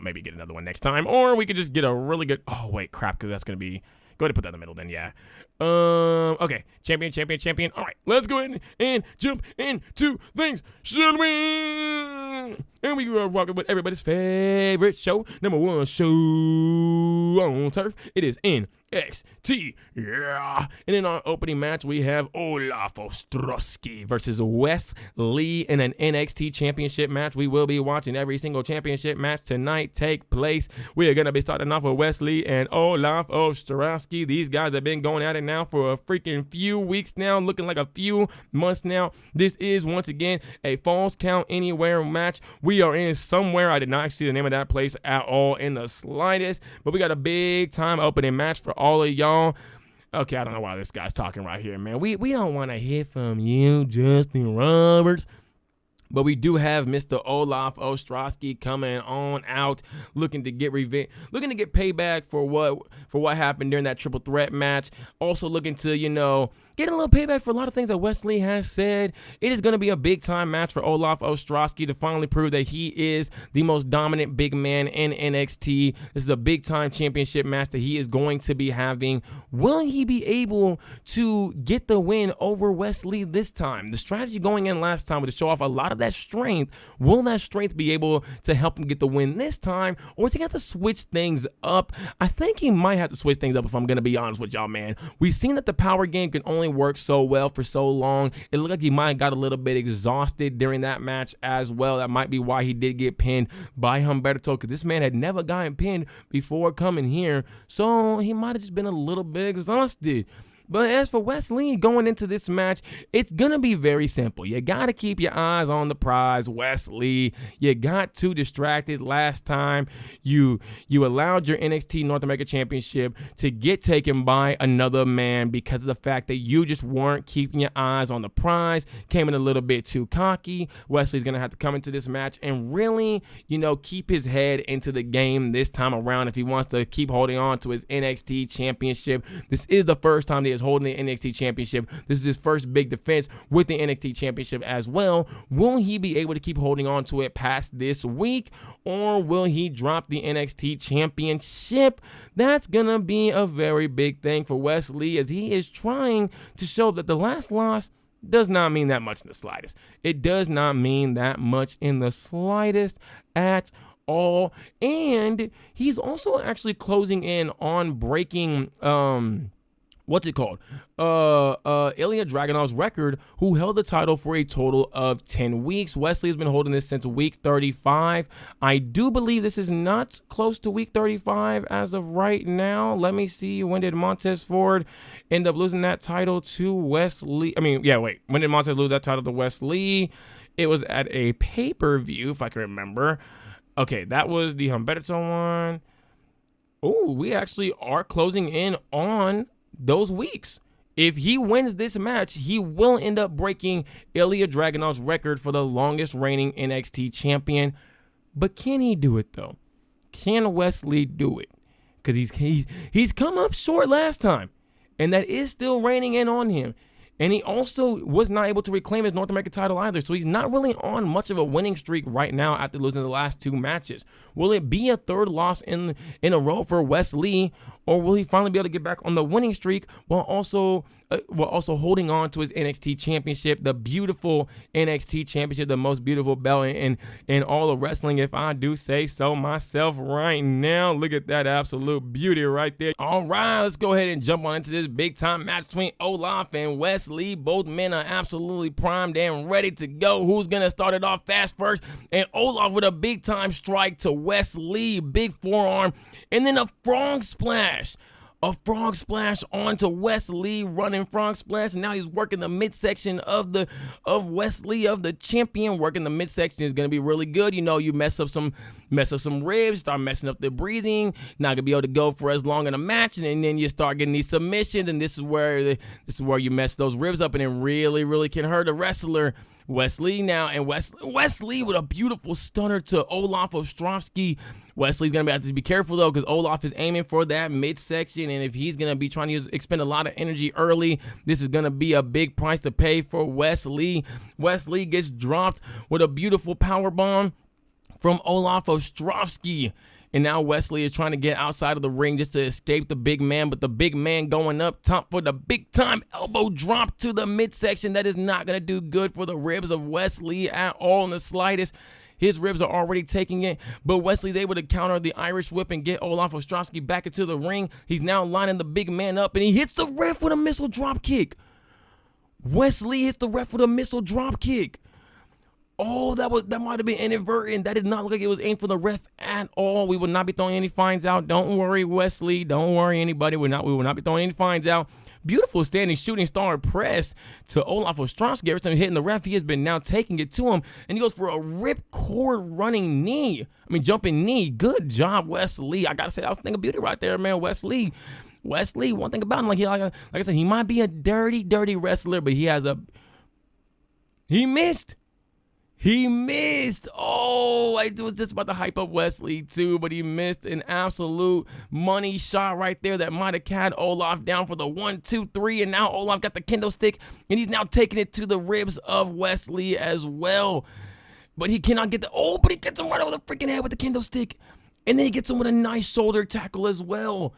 maybe get another one next time, or we could just get a really good, oh, wait, crap, because that's going to be, Go ahead and put that in the middle then, yeah. Okay. Champion. All right, let's go ahead and jump into things, shall we? And we are rocking with everybody's favorite show, #1 show on turf. It is NXT, yeah. And in our opening match, we have Olaf Ostrowski versus Wes Lee in an NXT Championship match. We will be watching every single championship match tonight take place. We are going to be starting off with Wes Lee and Olaf Ostrowski. These guys have been going at it now for a freaking few weeks now, looking like a few months now. This is, once again, a Falls Count Anywhere match. We are in somewhere. I did not see the name of that place at all in the slightest, but we got a big time opening match for all of y'all. Okay, I don't know why this guy's talking right here, man. We don't want to hear from you, Justin Roberts. But we do have Mr. Olaf Ostrowski coming on out, looking to get revenge, looking to get payback for what happened during that triple threat match. Also looking to, get a little payback for a lot of things that Wes Lee has said. It is going to be a big time match for Olaf Ostrowski to finally prove that he is the most dominant big man in NXT. This is a big time championship match that he is going to be having. Will he be able to get the win over Wes Lee this time? The strategy going in last time was to show off a lot of that strength. Will that strength be able to help him get the win this time, or is he going to have to switch things up? I think he might have to switch things up, if I'm going to be honest with y'all, man. We've seen that the power game can only work so well for so long. It looked like he might have got a little bit exhausted during that match as well. That might be why he did get pinned by Humberto, because this man had never gotten pinned before coming here, so he might have just been a little bit exhausted. But as for Wes Lee going into this match, it's going to be very simple. You got to keep your eyes on the prize, Wes Lee. You got too distracted last time. You allowed your NXT North America Championship to get taken by another man because of the fact that you just weren't keeping your eyes on the prize. Came in a little bit too cocky. Wes Lee's going to have to come into this match and really, keep his head into the game this time around if he wants to keep holding on to his NXT Championship. This is the first time that is holding the NXT Championship. This is his first big defense with the NXT Championship as well. Will he be able to keep holding on to it past this week, or will he drop the NXT Championship? That's gonna be a very big thing for Wes Lee, as he is trying to show that the last loss does not mean that much in the slightest. It does not mean that much in the slightest at all. And he's also actually closing in on breaking Ilya Dragunov's record, who held the title for a total of 10 weeks. Wes Lee has been holding this since week 35. I do believe this is not close to week 35 as of right now. Let me see. When did Montez Ford end up losing that title to Wes Lee? When did Montez lose that title to Wes Lee? It was at a pay-per-view, if I can remember. Okay, that was the Humberto one. Oh, we actually are closing in on those weeks. If he wins this match, he will end up breaking Ilya Dragunov's record for the longest reigning NXT champion. But can he do it though? Can Wes Lee do it? Because he's come up short last time, and that is still reigning in on him. And he also was not able to reclaim his North American title either. So he's not really on much of a winning streak right now after losing the last two matches. Will it be a third loss in a row for Wes Lee, or will he finally be able to get back on the winning streak while also holding on to his NXT championship, the beautiful NXT championship, the most beautiful belt in all of wrestling, if I do say so myself right now. Look at that absolute beauty right there. All right, let's go ahead and jump on into this big time match between Olaf and Wes Lee. Both men are absolutely primed and ready to go. Who's gonna start it off fast first? And Olaf with a big time strike to Wes Lee, big forearm, and then a frog splash. A frog splash onto Wes Lee, running frog splash, and now he's working the midsection of Wes Lee, of the champion. Working the midsection is gonna be really good. You mess up some ribs, start messing up the breathing, not gonna be able to go for as long in a match, and then you start getting these submissions, and this is where you mess those ribs up, and it really, really can hurt a wrestler. Wes Lee now, and Wes Lee with a beautiful stunner to Olaf Ostrowski. Wes Lee's going to have to be careful, though, because Olaf is aiming for that midsection, and if he's going to be trying to expend a lot of energy early, this is going to be a big price to pay for Wes Lee. Wes Lee gets dropped with a beautiful powerbomb from Olaf Ostrowski. And now Wesley is trying to get outside of the ring just to escape the big man, but the big man going up top for the big time elbow drop to the midsection. That is not going to do good for the ribs of Wesley at all in the slightest. His ribs are already taking it, but Wesley's able to counter the Irish whip and get Olaf Ostrowski back into the ring. He's now lining the big man up, and he hits the ref with a missile drop kick. Wesley hits the ref with a missile drop kick. Oh, that might have been inadvertent. That did not look like it was aimed for the ref at all. We will not be throwing any fines out. Don't worry, Wesley. Don't worry, anybody. We will not be throwing any fines out. Beautiful standing shooting star press to Olaf Ostrowski. Every time hitting the ref, he has been now taking it to him, and he goes for a ripcord running knee. Jumping knee. Good job, Wesley. I gotta say, that was a thing of beauty right there, man. Wesley, one thing about him, like I said, he might be a dirty wrestler, but he missed. He missed. Oh, I was just about to hype up Wesley too, but he missed an absolute money shot right there that might have had Olaf down for the 1, 2, 3, and now Olaf got the kendo stick, and he's now taking it to the ribs of Wesley as well. But he cannot get but he gets him right over the freaking head with the kendo stick, and then he gets him with a nice shoulder tackle as well.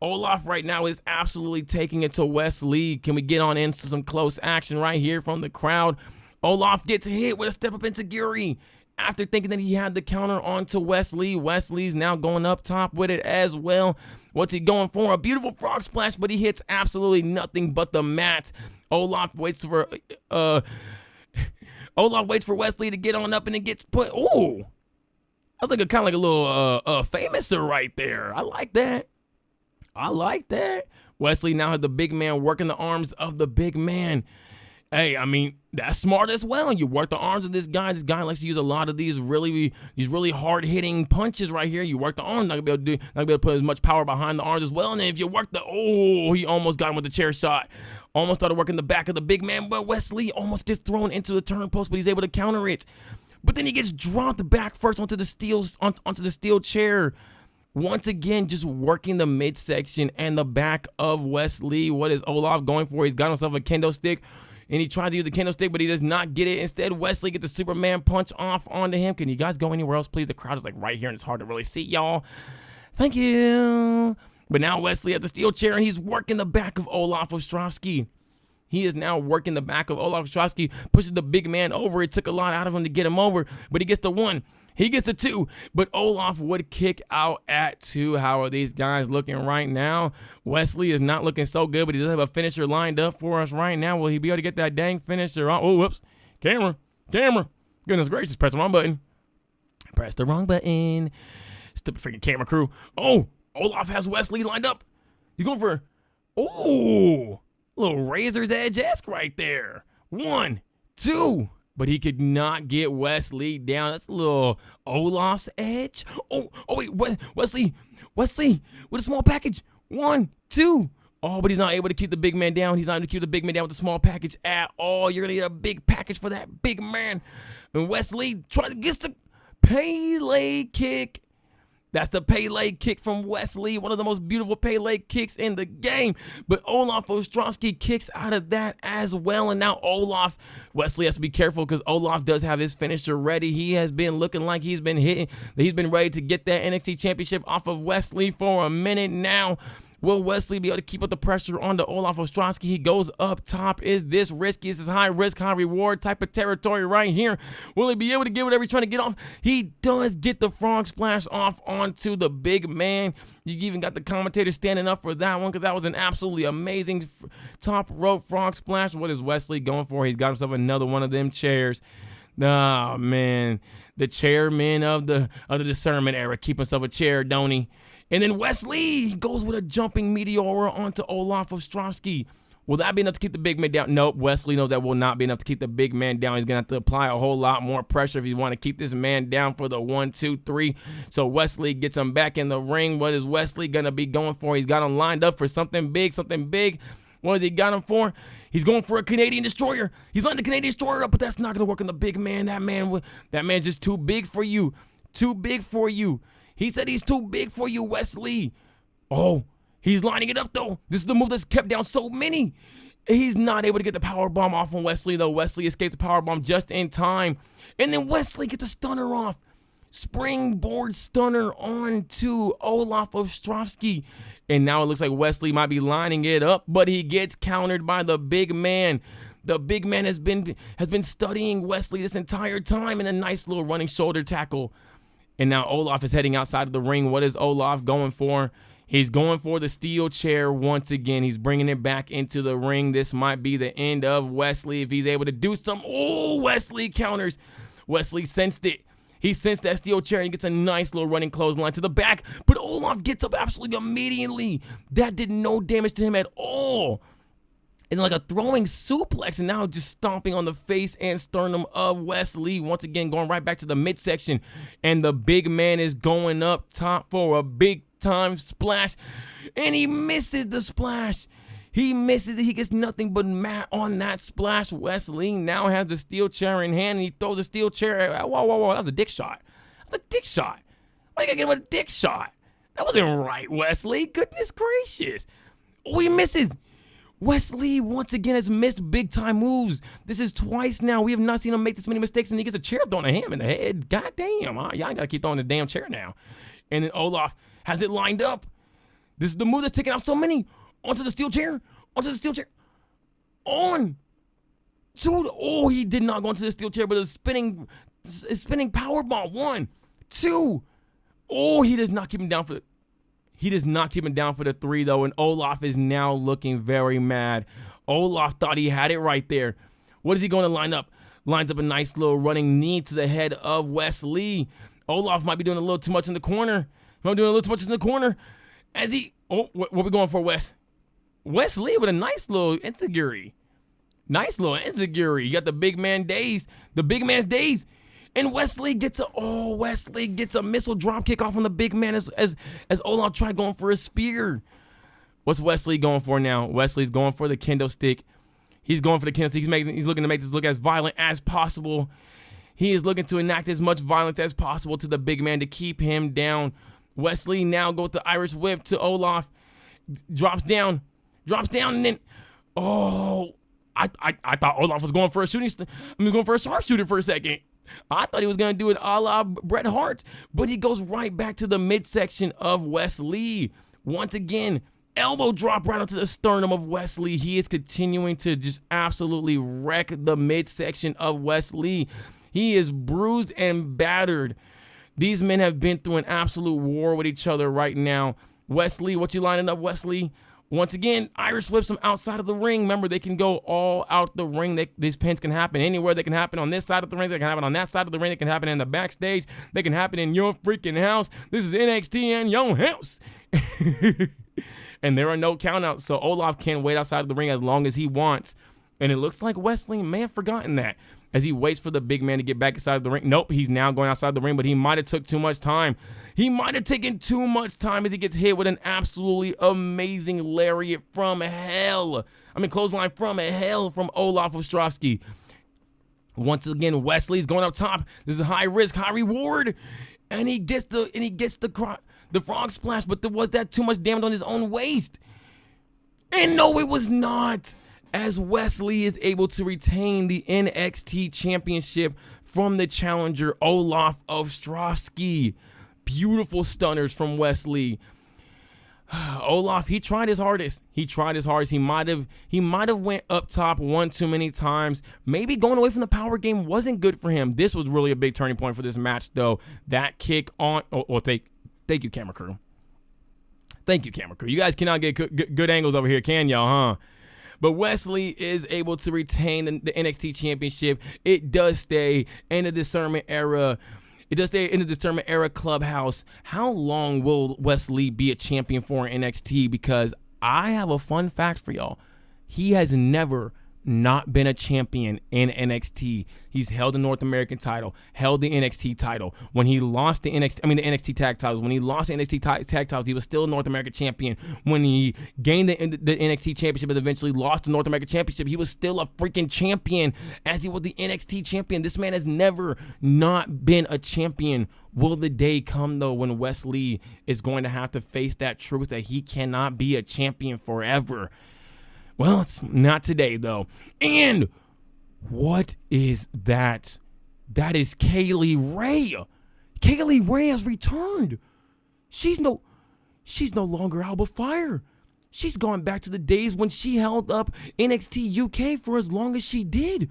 Olaf right now is absolutely taking it to Wesley. Can we get on into some close action right here from the crowd? Olaf gets hit with a step-up enziguri. After thinking that he had the counter onto Wesley, Wesley's now going up top with it as well. What's he going for? A beautiful frog splash, but he hits absolutely nothing but the mat. Olaf waits for Wesley to get on up, and it gets put. Ooh, that was like kind of like a little famouser right there. I like that. Wesley now has the big man working the arms of the big man. Hey, that's smart as well. You work the arms of this guy. This guy likes to use a lot of these really hard hitting punches right here. You work the arms, not gonna be able to put as much power behind the arms as well. And then if you work he almost got him with the chair shot. Almost started working the back of the big man, but Wesley almost gets thrown into the turn post, but he's able to counter it. But then he gets dropped back first onto the steel chair. Once again, just working the midsection and the back of Wesley. What is Olaf going for? He's got himself a kendo stick, and he tries to use the kendo stick, but he does not get it. Instead, Wesley gets the Superman punch off onto him. Can you guys go anywhere else, please? The crowd is like right here, and it's hard to really see y'all. Thank you. But now Wesley at the steel chair, and he's working the back of Olaf Ostrowski. He is now working the back of Olaf Ostrowski, pushes the big man over. It took a lot out of him to get him over, but he gets the 1. He gets the 2, but Olaf would kick out at 2. How are these guys looking right now? Wesley is not looking so good, but he does have a finisher lined up for us right now. Will he be able to get that dang finisher on? Oh, whoops. Camera. Goodness gracious, press the wrong button. Stupid freaking camera crew. Oh, Olaf has Wesley lined up. He's going for, little razor's edge-esque right there. 1, 2. But he could not get Wesley down. That's a little Olaf's edge. Oh wait, Wesley with a small package. 1, 2. Oh, but he's not able to keep the big man down. He's not able to keep the big man down with the small package at all. You're going to get a big package for that big man. And Wesley trying to get the Pele kick. That's the Pele kick from Wesley, one of the most beautiful Pele kicks in the game. But Olaf Ostrowski kicks out of that as well. And now Wesley has to be careful because Olaf does have his finisher ready. He has been looking like he's been ready to get that NXT Championship off of Wesley for a minute now. Will Wesley be able to keep up the pressure on the Olaf Ostrowski? He goes up top. Is this risky? This is high risk, high reward type of territory right here. Will he be able to get whatever he's trying to get off? He does get the frog splash off onto the big man. You even got the commentator standing up for that one because that was an absolutely amazing top rope frog splash. What is Wesley going for? He's got himself another one of them chairs. Oh, man. The chairman of the discernment era. Keep himself a chair, don't he? And then Wesley goes with a jumping meteor onto Olaf Ostrowski. Will that be enough to keep the big man down? Nope. Wesley knows that will not be enough to keep the big man down. He's going to have to apply a whole lot more pressure if you want to keep this man down for the 1, 2, 3. So Wesley gets him back in the ring. What is Wesley going to be going for? He's got him lined up for something big, What has he got him for? He's going for a Canadian Destroyer. He's letting the Canadian Destroyer up, but that's not going to work on the big man. That man's just too big for you. He said he's too big for you, Wesley. Oh, he's lining it up, though. This is the move that's kept down so many. He's not able to get the powerbomb off on Wesley, though. Wesley escapes the powerbomb just in time. And then Wesley gets a stunner off. Springboard stunner on to Olaf Ostrovsky. And now it looks like Wesley might be lining it up, but he gets countered by the big man. The big man has been studying Wesley this entire time in a nice little running shoulder tackle. And now Olaf is heading outside of the ring. What is Olaf going for? He's going for the steel chair once again. He's bringing it back into the ring. This might be the end of Wesley if he's able to do some. Oh, Wesley counters. Wesley sensed it. He sensed that steel chair and he gets a nice little running clothesline to the back. But Olaf gets up absolutely immediately. That did no damage to him at all. And like a throwing suplex, and now just stomping on the face and sternum of Wesley. Once again, going right back to the midsection. And the big man is going up top for a big time splash. And he misses the splash. He misses it. He gets nothing but mat on that splash. Wesley now has the steel chair in hand, and he throws the steel chair. Whoa. That was a dick shot. That was a dick shot. Why you gotta get him a dick shot? That wasn't right, Wesley. Goodness gracious. Oh, he misses. Wesley once again has missed big time moves. This is twice now. We have not seen him make this many mistakes, and he gets a chair thrown at him in the head. God damn, y'all ain't gotta keep throwing this damn chair now. And then Olaf has it lined up. This is the move that's taking out so many. Onto the steel chair. Onto the steel chair. On. Oh, he did not go into the steel chair, but a spinning powerbomb. 1, 2. Oh, he does not keep him down for the 3, though, and Olaf is now looking very mad. Olaf thought he had it right there. What is he going to line up? Lines up a nice little running knee to the head of Wesley. Olaf might be doing a little too much in the corner. As he... Oh, what we going for, Wes? Wesley with a nice little enziguri. You got the big man days. The big man's days. And Wesley gets a missile drop kick off on the big man as Olaf tried going for a spear. What's Wesley going for now? Wesley's going for the kendo stick. He's going for the kendo stick. He's looking to make this look as violent as possible. He is looking to enact as much violence as possible to the big man to keep him down. Wesley now goes to Irish whip to Olaf. Drops down, and then, I thought Olaf was going for a sharpshooter for a second. I thought he was going to do it a la Bret Hart, but he goes right back to the midsection of Wesley. Once again, elbow drop right onto the sternum of Wesley. He is continuing to just absolutely wreck the midsection of Wesley. He is bruised and battered. These men have been through an absolute war with each other right now. Wesley, what you lining up, Wesley? Once again, Irish flips him outside of the ring. Remember, they can go all out the ring. These pins can happen anywhere. They can happen on this side of the ring. They can happen on that side of the ring. They can happen in the backstage. They can happen in your freaking house. This is NXT and your house. And there are no countouts, so Olaf can wait outside of the ring as long as he wants. And it looks like Wesley may have forgotten that as he waits for the big man to get back inside the ring. Nope, he's now going outside the ring, but he might have took too much time. He might have taken too much time as he gets hit with an absolutely amazing lariat from hell. Clothesline from hell from Olaf Ostrovsky. Once again, Wesley's going up top. This is high risk, high reward. And he gets the frog splash, but was that too much damage on his own waist? And no, it was not. As Wesley is able to retain the NXT Championship from the challenger, Olaf Ostrovsky. Beautiful stunners from Wesley. Olaf, he tried his hardest. He might have went up top one too many times. Maybe going away from the power game wasn't good for him. This was really a big turning point for this match, though. That kick on... Thank you, camera crew. Thank you, camera crew. You guys cannot get good angles over here, can y'all, huh? But Wesley is able to retain the NXT Championship. It does stay in the Discernment Era. Clubhouse. How long will Wesley be a champion for NXT? Because I have a fun fact for y'all. He has never not been a champion in NXT. He's held the North American title, held the NXT title. When he lost the NXT tag titles, when he lost the NXT tag titles, he was still a North American champion. When he gained the NXT championship and eventually lost the North American championship, he was still a freaking champion as he was the NXT champion. This man has never not been a champion. Will the day come, though, when Wesley is going to have to face that truth that he cannot be a champion forever? Well, it's not today, though. And what is that? That is Kaylee Ray. Kaylee Ray has returned. She's no longer Alba Fire. She's gone back to the days when she held up NXT UK for as long as she did.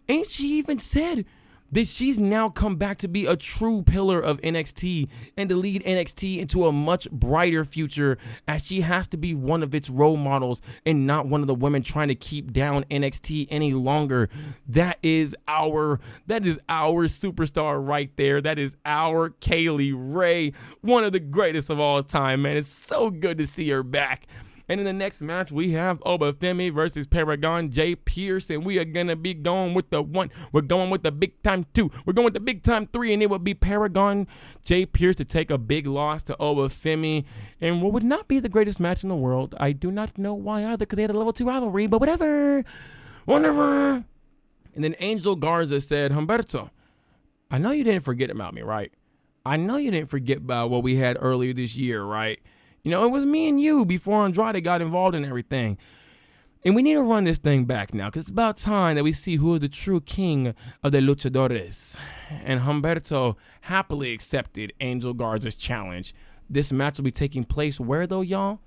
And she even said that she's now come back to be a true pillar of NXT and to lead NXT into a much brighter future, as she has to be one of its role models and not one of the women trying to keep down NXT any longer. That is our superstar right there. That is our Kaylee Ray, one of the greatest of all time, man. It's so good to see her back. And in the next match, we have Obafemi versus Paragon J. Pierce, and we are going to be going with the one. We're going with the big time 2. We're going with the big time 3, and it will be Paragon J. Pierce to take a big loss to Obafemi, and what would not be the greatest match in the world. I do not know why either, because they had a level 2 rivalry, but whatever. And then Angel Garza said, Humberto, I know you didn't forget about me, right? I know you didn't forget about what we had earlier this year, right? You know, it was me and you before Andrade got involved in everything. And we need to run this thing back now, because it's about time that we see who is the true king of the luchadores. And Humberto happily accepted Angel Garza's challenge. This match will be taking place where, though, y'all?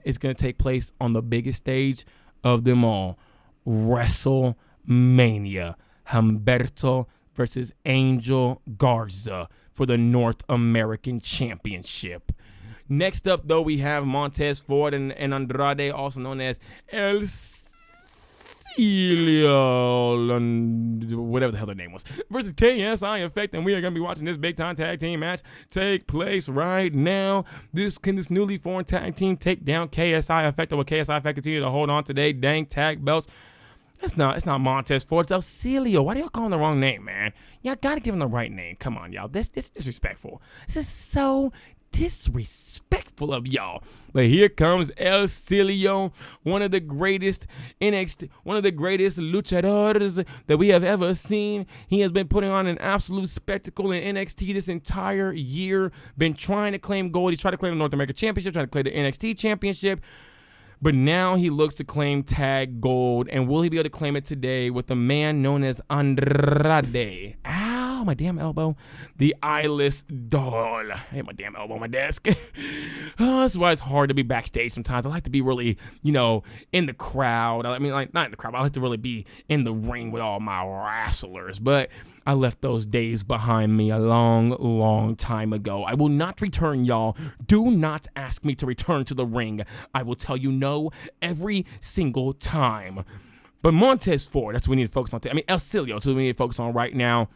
It's going to take place on the biggest stage of them all, WrestleMania. Humberto versus Angel Garza for the North American Championship. Next up, though, we have Montez Ford and Andrade, also known as El Cielo, whatever the hell their name was, versus KSI Effect, and we are going to be watching this big-time tag team match take place right now. Can this newly formed tag team take down KSI Effect, or will KSI Effect continue to hold on to their dang tag belts? It's not Montez Ford, it's El Cielo. Why do y'all call him the wrong name, man? Y'all gotta give him the right name. Come on, y'all. This is disrespectful. This is so disrespectful of y'all. But here comes El Cielo, one of the greatest luchadores that we have ever seen. He has been putting on an absolute spectacle in NXT this entire year. Been trying to claim gold. He's tried to claim the North American Championship, trying to claim the NXT Championship. But now he looks to claim tag gold. And will he be able to claim it today with a man known as Andrade? Ow, my damn elbow. The eyeless doll. I hit my damn elbow on my desk. That's why it's hard to be backstage sometimes. I like to be really, in the crowd. I mean, like, not in the crowd, but I like to really be in the ring with all my wrestlers. But I left those days behind me a long, long time ago. I will not return, y'all. Do not ask me to return to the ring. I will tell you no every single time. But Montez Ford, that's what we need to focus on. El Cielo, that's what we need to focus on right now.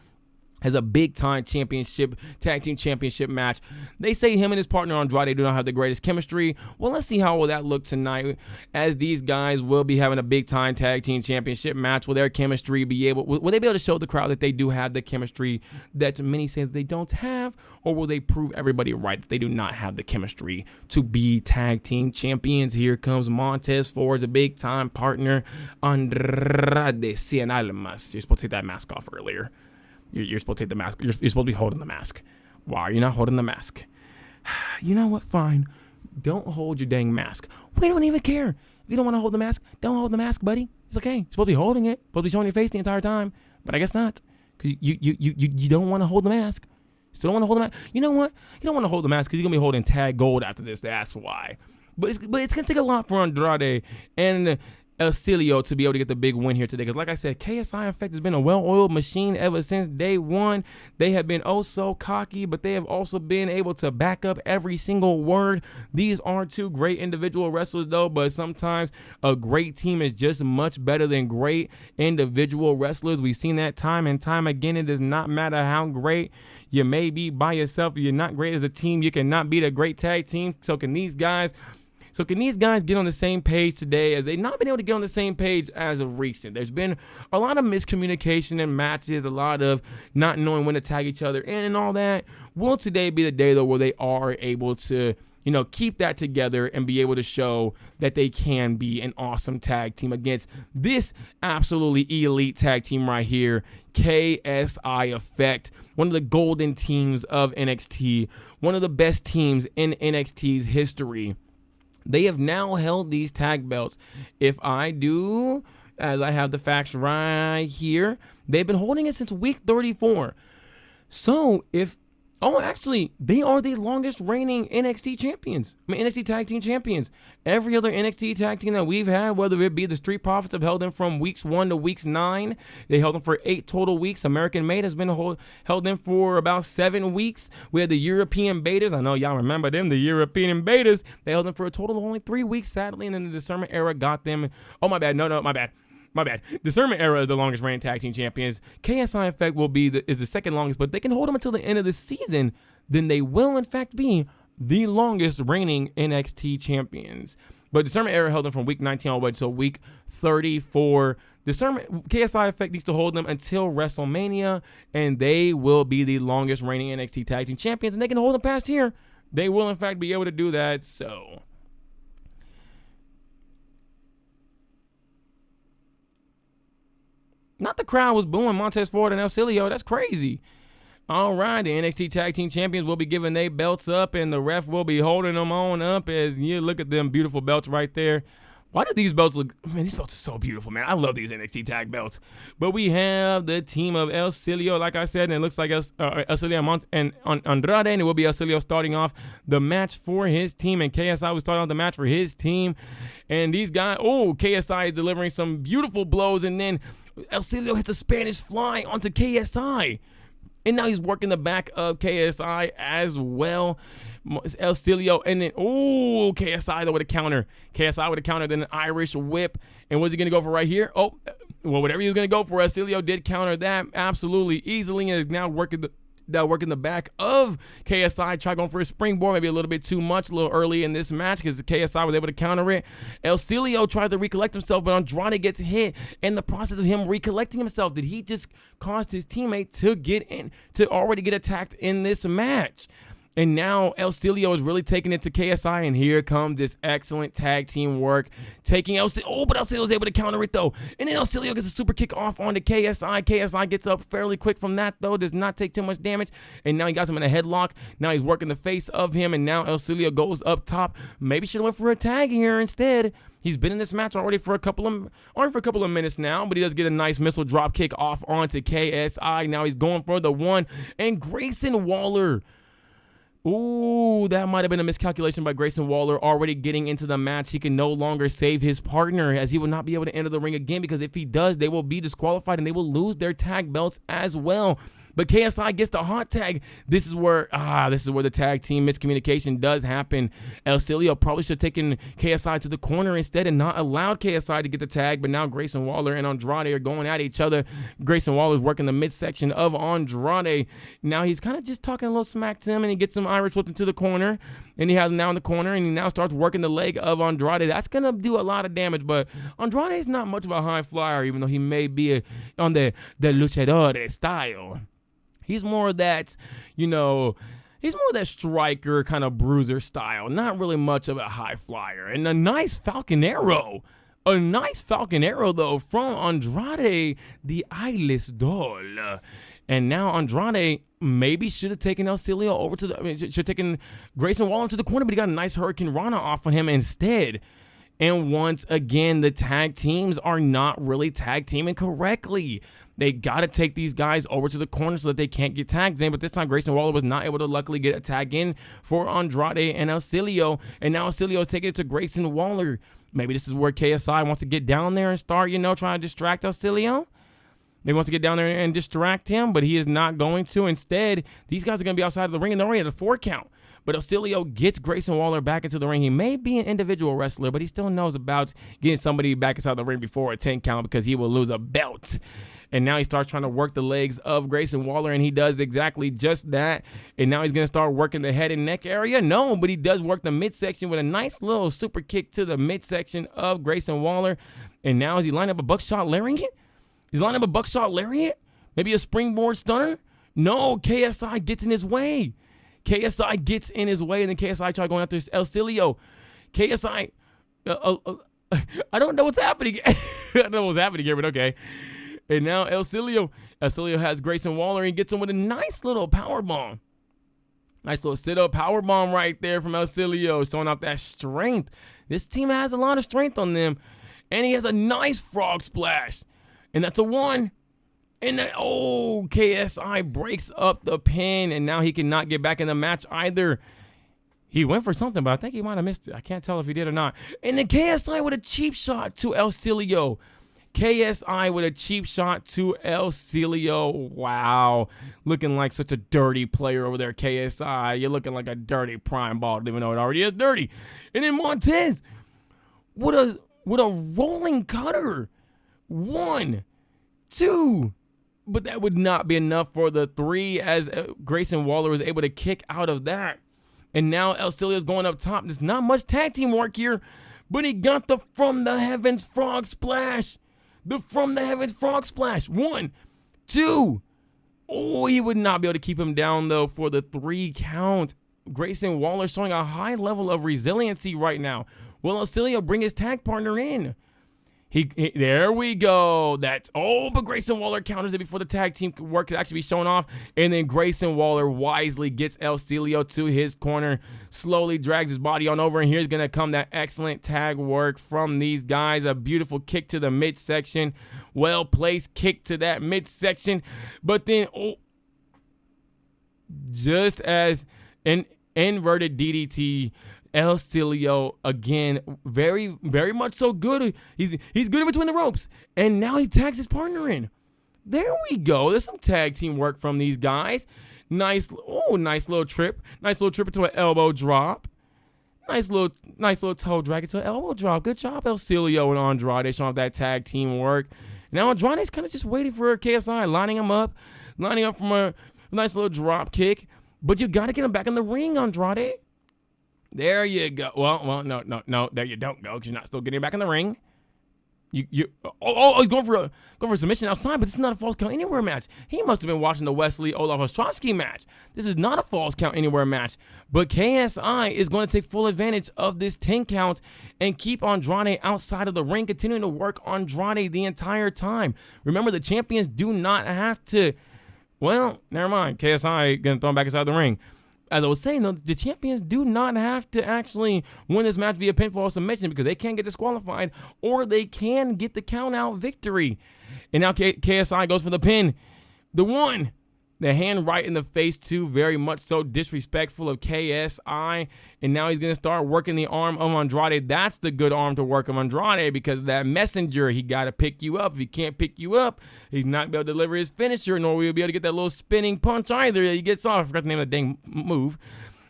Has a big-time tag team championship match. They say him and his partner Andrade do not have the greatest chemistry. Well, let's see how will that look tonight, as these guys will be having a big-time tag team championship match. Will their chemistry will they be able to show the crowd that they do have the chemistry that many say that they don't have, or will they prove everybody right that they do not have the chemistry to be tag team champions? Here comes Montez Ford's a big-time partner, Andrade Cien Almas. You're supposed to take that mask off earlier. You're supposed to take the mask. You're supposed to be holding the mask. Why are you not holding the mask? You know what? Fine. Don't hold your dang mask. We don't even care. If you don't want to hold the mask, don't hold the mask, buddy. It's okay. You're supposed to be holding it. Supposed to be showing your face the entire time. But I guess not. Because you don't want to hold the mask. Still don't want to hold the mask. You know what? You don't want to hold the mask because you're going to be holding tag gold after this. That's why. But it's going to take a lot for Andrade and El Cielo to be able to get the big win here today. Because like I said, KSI Effect has been a well-oiled machine ever since day one. They have been oh so cocky, but they have also been able to back up every single word. These are two great individual wrestlers, though, but sometimes a great team is just much better than great individual wrestlers. We've seen that time and time again. It does not matter how great you may be by yourself. You're not great as a team. You cannot beat a great tag team. So can these guys get on the same page today, as they've not been able to get on the same page as of recent? There's been a lot of miscommunication in matches, a lot of not knowing when to tag each other in and all that. Will today be the day, though, where they are able to, keep that together and be able to show that they can be an awesome tag team against this absolutely elite tag team right here, KSI Effect, one of the golden teams of NXT, one of the best teams in NXT's history. They have now held these tag belts. If I do, as I have the facts right here, they've been holding it since week 34. So actually, they are the longest reigning NXT champions. NXT Tag Team Champions. Every other NXT Tag Team that we've had, whether it be the Street Profits, have held them from weeks 1 to weeks 9. They held them for 8 total weeks. American Made has been held them for about 7 weeks. We had the European Betas. I know y'all remember them, the European Betas. They held them for a total of only 3 weeks, sadly, and then the Discernment Era got them. Oh, my bad. No, my bad. My bad. Discernment Era is the longest reigning tag team champions. KSI Effect is the second longest, but they can hold them until the end of the season. Then they will, in fact, be the longest reigning NXT champions. But Discernment Era held them from week 19 all the way until week 34. KSI Effect needs to hold them until WrestleMania, and they will be the longest reigning NXT tag team champions, and they can hold them past here. They will, in fact, be able to do that. So not the crowd was booing Montez Ford and El Silio. That's crazy. All right, the NXT Tag Team Champions will be giving their belts up, and the ref will be holding them on up as you look at them beautiful belts right there. Why do these belts look... Man, these belts are so beautiful, man. I love these NXT tag belts. But we have the team of El Silio, like I said, and it looks like El Silio and Andrade, and it will be El Silio starting off the match for his team, and KSI was starting off the match for his team. And these guys... Oh, KSI is delivering some beautiful blows, and then El Silio hits a Spanish fly onto KSI. And now he's working the back of KSI as well. El Silio, and then, KSI though with a counter. KSI with a counter, then an Irish whip. And what's he going to go for right here? Oh, well, whatever he was going to go for, El Silio did counter that absolutely easily and is now working the back of KSI. Tried going for a springboard, maybe a little bit too much, a little early in this match because KSI was able to counter it. El Silio tried to recollect himself, but Andrade gets hit. In the process of him recollecting himself, did he just cause his teammate to already get attacked in this match? And now El Silio is really taking it to KSI, and here comes this excellent tag team work. Taking El Silio, but El Silio is able to counter it, though. And then El Silio gets a super kick off onto KSI. KSI gets up fairly quick from that, though. Does not take too much damage. And now he got him in a headlock. Now he's working the face of him, and now El Silio goes up top. Maybe should have went for a tag here instead. He's been in this match already for a couple of minutes now, but he does get a nice missile drop kick off onto KSI. Now he's going for the one, and Grayson Waller. Ooh, that might have been a miscalculation by Grayson Waller already getting into the match. He can no longer save his partner as he will not be able to enter the ring again because if he does, they will be disqualified and they will lose their tag belts as well. But KSI gets the hot tag. This is where the tag team miscommunication does happen. El Silio probably should have taken KSI to the corner instead and not allowed KSI to get the tag. But now Grayson Waller and Andrade are going at each other. Grayson Waller's working the midsection of Andrade. Now he's kind of just talking a little smack to him, and he gets some Irish whipped into the corner. And he has him now in the corner, and he now starts working the leg of Andrade. That's going to do a lot of damage, but Andrade is not much of a high flyer, even though he may be on the luchador style. He's more of that, he's more of that striker kind of bruiser style. Not really much of a high flyer. And a nice Falcon Arrow. Though, from Andrade, the Eyeless Doll. And now Andrade maybe should have taken El Silio over should have taken Grayson Waller to the corner, but he got a nice Hurricane Rana off on him instead. And once again, the tag teams are not really tag teaming correctly. They got to take these guys over to the corner so that they can't get tagged in. But this time, Grayson Waller was not able to luckily get a tag in for Andrade and El Silio. And now El Silio is taking it to Grayson Waller. Maybe this is where KSI wants to get down there and start, trying to distract El Silio. Maybe wants to get down there and distract him, but he is not going to. Instead, these guys are going to be outside of the ring, and they're already at a 4 count. But El Silio gets Grayson Waller back into the ring. He may be an individual wrestler, but he still knows about getting somebody back inside the ring before a 10 count because he will lose a belt. And now he starts trying to work the legs of Grayson Waller, and he does exactly just that. And now he's going to start working the head and neck area. No, but he does work the midsection with a nice little super kick to the midsection of Grayson Waller. And now is he lining up a buckshot lariat? Maybe a springboard stunner? No, KSI gets in his way. And then KSI tried going after El Silio. KSI, I don't know what's happening. I don't know what's happening here, but okay. And now El Silio has Grayson Waller and gets him with a nice little power bomb. Nice little sit-up power bomb right there from El Silio, showing off that strength. This team has a lot of strength on them. And he has a nice frog splash. And that's a 1. And then, KSI breaks up the pin, and now he cannot get back in the match either. He went for something, but I think he might have missed it. I can't tell if he did or not. And then KSI with a cheap shot to El Silio. KSI with a cheap shot to El Silio. Wow. Looking like such a dirty player over there, KSI. You're looking like a dirty prime ball, even though it already is dirty. And then Montez with a rolling cutter. 1, 2. But that would not be enough for the 3 as Grayson Waller was able to kick out of that. And now El Silio's going up top. There's not much tag team work here, but he got the From the Heavens Frog Splash. The From the Heavens Frog Splash. 1, 2. Oh, he would not be able to keep him down, though, for the 3 count. Grayson Waller showing a high level of resiliency right now. Will El Silio bring his tag partner in? There we go. But Grayson Waller counters it before the tag team work could actually be shown off. And then Grayson Waller wisely gets El Silio to his corner, slowly drags his body on over. And here's going to come that excellent tag work from these guys. A beautiful kick to the midsection. Well-placed kick to that midsection. But then, just as an inverted DDT, El Silio, again, very, very much so good. He's good in between the ropes. And now he tags his partner in. There we go. There's some tag team work from these guys. Nice little trip. Nice little trip into an elbow drop. Nice little toe drag into an elbow drop. Good job, El Silio and Andrade showing off that tag team work. Now Andrade's kind of just waiting for KSI, lining him up from a nice little drop kick. But you got to get him back in the ring, Andrade. There you go. Well, no. There you don't go, because you're not still getting back in the ring. He's going for a submission outside, but this is not a Falls Count Anywhere match. He must have been watching the Wesley Olaf Ostrowski match. This is not a Falls Count Anywhere match. But KSI is going to take full advantage of this 10 count and keep Andrade outside of the ring, continuing to work Andrade the entire time. Remember, the champions do not have to. Well, never mind. KSI going to throw him back inside the ring. As I was saying, though, the champions do not have to actually win this match via pinfall or submission, because they can get disqualified or they can get the count-out victory. And now KSI goes for the pin. The 1. The hand right in the face, too. Very much so disrespectful of KSI. And now he's going to start working the arm of Andrade. That's the good arm to work of Andrade, because that messenger, he got to pick you up. If he can't pick you up, he's not going to be able to deliver his finisher, nor will he be able to get that little spinning punch either. He gets off. I forgot the name of the dang move.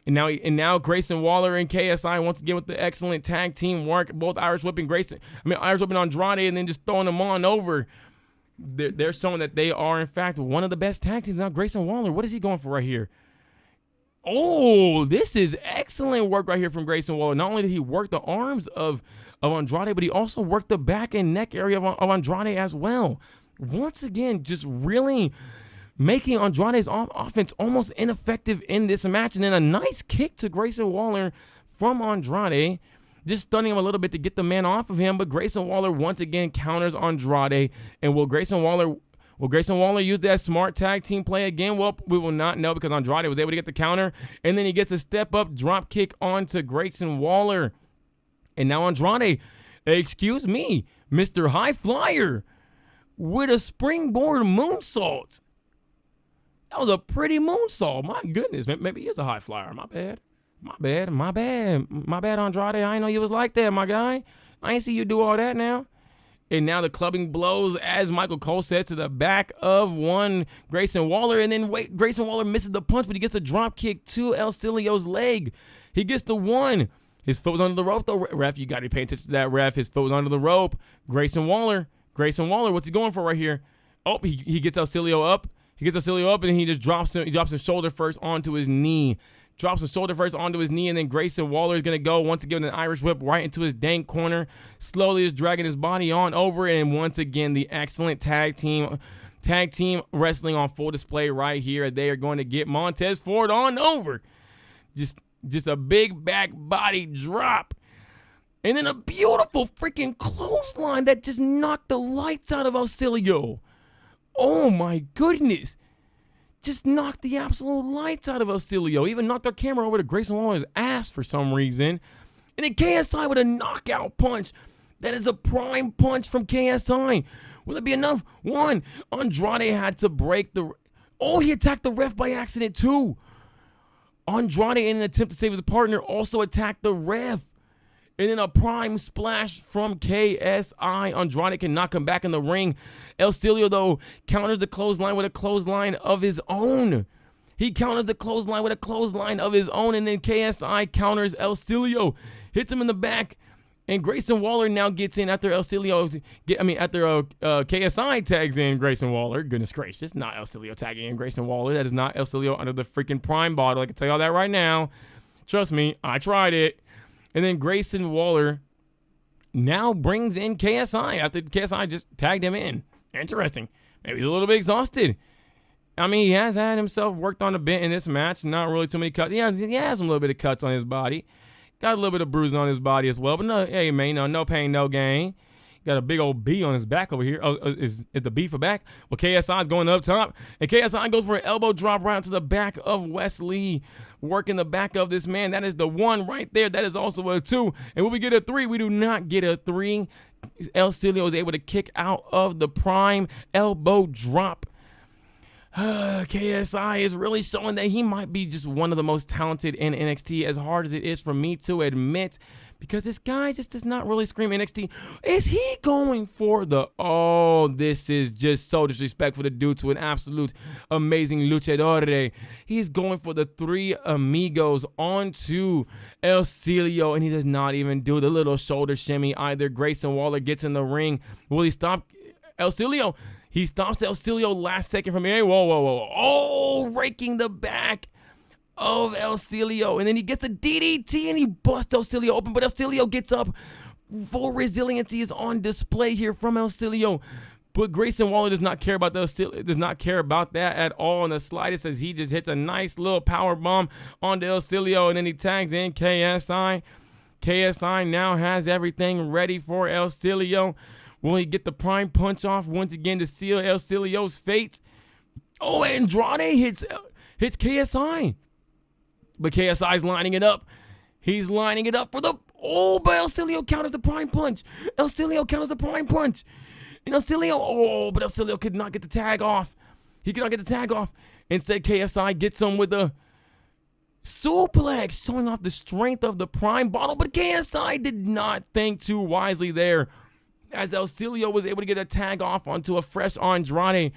And now Grayson Waller and KSI once again with the excellent tag team work. Both Irish whipping Andrade and then just throwing him on over. They're showing that they are, in fact, one of the best tag teams. Now, Grayson Waller, what is he going for right here? Oh, this is excellent work right here from Grayson Waller. Not only did he work the arms of Andrade, but he also worked the back and neck area of Andrade as well. Once again, just really making Andrade's offense almost ineffective in this match. And then a nice kick to Grayson Waller from Andrade, just stunning him a little bit to get the man off of him. But Grayson Waller once again counters Andrade. And will Grayson Waller use that smart tag team play again? Well, we will not know, because Andrade was able to get the counter. And then he gets a step-up drop kick onto Grayson Waller. And now Andrade, excuse me, Mr. High Flyer, with a springboard moonsault. That was a pretty moonsault. My goodness, maybe he is a high flyer. My bad, Andrade. I didn't know you was like that, my guy. I ain't see you do all that now. And now the clubbing blows, as Michael Cole said, to the back of one Grayson Waller. And then Grayson Waller misses the punch, but he gets a drop kick to El Silio's leg. He gets the 1. His foot was under the rope, though. Ref, you got to pay attention to that, ref. His foot was under the rope. Grayson Waller, what's he going for right here? Oh, he gets El Silio up. And he just drops him. He drops his shoulder first onto his knee. And then Grayson Waller is going to go once again with an Irish whip right into his dank corner. Slowly is dragging his body on over. And once again, the excellent tag team wrestling on full display right here. They are going to get Montez Ford on over. Just a big back body drop. And then a beautiful freaking clothesline that just knocked the lights out of El Silio. Oh my goodness. Just knocked the absolute lights out of El Silio. Even knocked our camera over to Grayson Waller's ass for some reason. And then KSI with a knockout punch. That is a prime punch from KSI. Will it be enough? One, Andrade had to break the... Oh, he attacked the ref by accident too. Andrade, in an attempt to save his partner, also attacked the ref. And then a prime splash from KSI. Andrade cannot come back in the ring. El Silio, though, counters the clothesline with a clothesline of his own. He counters the clothesline with a clothesline of his own, and then KSI counters El Silio, hits him in the back, and Grayson Waller now gets in after KSI tags in Grayson Waller. Goodness gracious, not El Silio tagging in Grayson Waller. That is not El Silio under the freaking Prime bottle. I can tell y'all that right now. Trust me, I tried it. And then Grayson Waller now brings in KSI after KSI just tagged him in. Interesting. Maybe he's a little bit exhausted. I mean, he has had himself worked on a bit in this match. Not really too many cuts. He has a little bit of cuts on his body. Got a little bit of bruising on his body as well. But no, hey, man, no pain, no gain. Got a big old B on his back over here. Oh, is the B for back? Well, KSI is going up top. And KSI goes for an elbow drop right to the back of Wesley. Working the back of this man. That is the 1 right there. That is also a 2. And when we get a 3, we do not get a 3. El Silio is able to kick out of the prime elbow drop. KSI is really showing that he might be just one of the most talented in NXT, as hard as it is for me to admit, because this guy just does not really scream NXT. Is he going for the... Oh, this is just so disrespectful to do to an absolute amazing luchador. He's going for the 3 amigos onto El Silio, and he does not even do the little shoulder shimmy either. Grayson Waller gets in the ring. Will he stop El Silio? He stops El Silio last second from here. Whoa. Oh, raking the back of El Silio. And then he gets a DDT and he busts El Silio open. But El Silio gets up. Full resiliency is on display here from El Silio. But Grayson Waller does not care about that at all in the slightest, as he just hits a nice little power bomb onto El Silio. And then he tags in KSI. KSI now has everything ready for El Silio. Will he get the prime punch off once again to seal El Silio's fate? Oh, Andrade hits KSI. But KSI's lining it up. He's lining it up for the... Oh, but El Silio counters the prime punch. El Silio counters the prime punch. And El Silio... Oh, but El Silio could not get the tag off. He could not get the tag off. Instead, KSI gets him with a suplex, showing off the strength of the prime bottle. But KSI did not think too wisely there, as El Silio was able to get a tag off onto a fresh Andrade,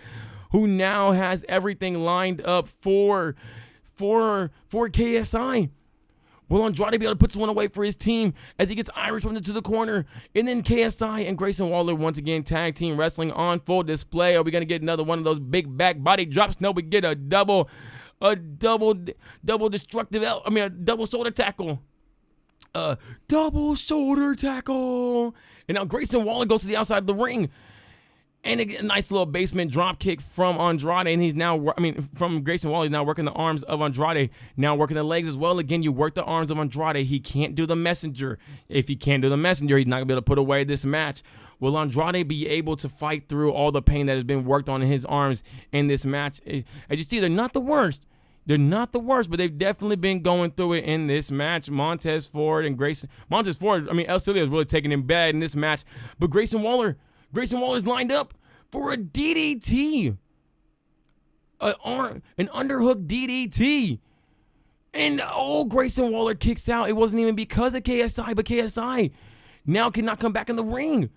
who now has everything lined up for KSI. Will Andrade be able to put this one away for his team as he gets Irish from into the corner? And then KSI and Grayson Waller once again tag team wrestling on full display. Are we going to get another one of those big back body drops? No, we get a double destructive, a double shoulder tackle. Double shoulder tackle. And now Grayson Waller goes to the outside of the ring. And a nice little basement drop kick from Andrade. And he's now, from Grayson Waller, he's now working the arms of Andrade. Now working the legs as well. Again, you work the arms of Andrade. He can't do the messenger. If he can't do the messenger, he's not going to be able to put away this match. Will Andrade be able to fight through all the pain that has been worked on in his arms in this match? As you see, they're not the worst. They're not the worst, but they've definitely been going through it in this match. Montez Ford, El Silio is really taking him bad in this match. But Grayson Waller's lined up for a DDT. An underhook DDT. And Grayson Waller kicks out. It wasn't even because of KSI, but KSI now cannot come back in the ring.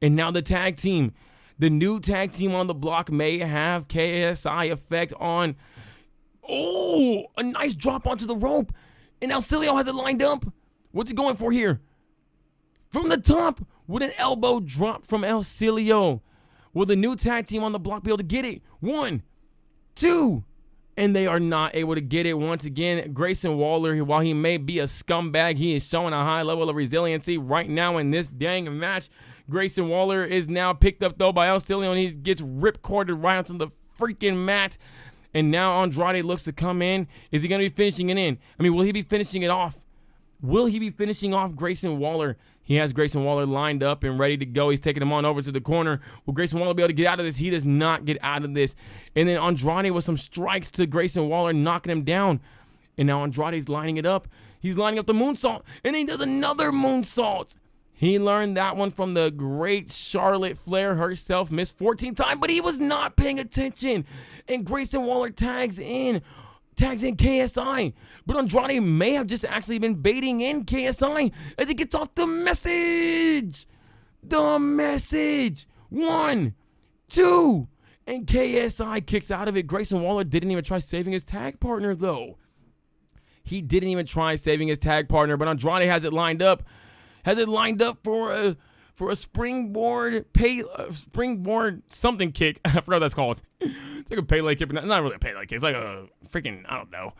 And now the tag team, the new tag team on the block, may have KSI effect on... Oh, a nice drop onto the rope. And El Silio has it lined up. What's he going for here? From the top with an elbow drop from El Silio. Will the new tag team on the block be able to get it? 1, 2. And they are not able to get it once again. Grayson Waller, while he may be a scumbag, he is showing a high level of resiliency right now in this dang match. Grayson Waller is now picked up, though, by El Silio, and he gets ripcorded right onto the freaking mat. And now Andrade looks to come in. Is he going to be finishing it in? Will he be finishing it off? Will he be finishing off Grayson Waller? He has Grayson Waller lined up and ready to go. He's taking him on over to the corner. Will Grayson Waller be able to get out of this? He does not get out of this. And then Andrade with some strikes to Grayson Waller, knocking him down. And now Andrade's lining it up. He's lining up the moonsault. And he does another moonsault. He learned that one from the great Charlotte Flair herself, missed 14 times, but he was not paying attention. And Grayson Waller tags in KSI. But Andrade may have just actually been baiting in KSI as he gets off the message. The message. 1, 2, and KSI kicks out of it. Grayson Waller didn't even try saving his tag partner, though. He didn't even try saving his tag partner, but Andrade has it lined up. For a springboard springboard something kick. I forgot what that's called. It's like a Pele kick, but not really a Pele kick. It's like a freaking, I don't know,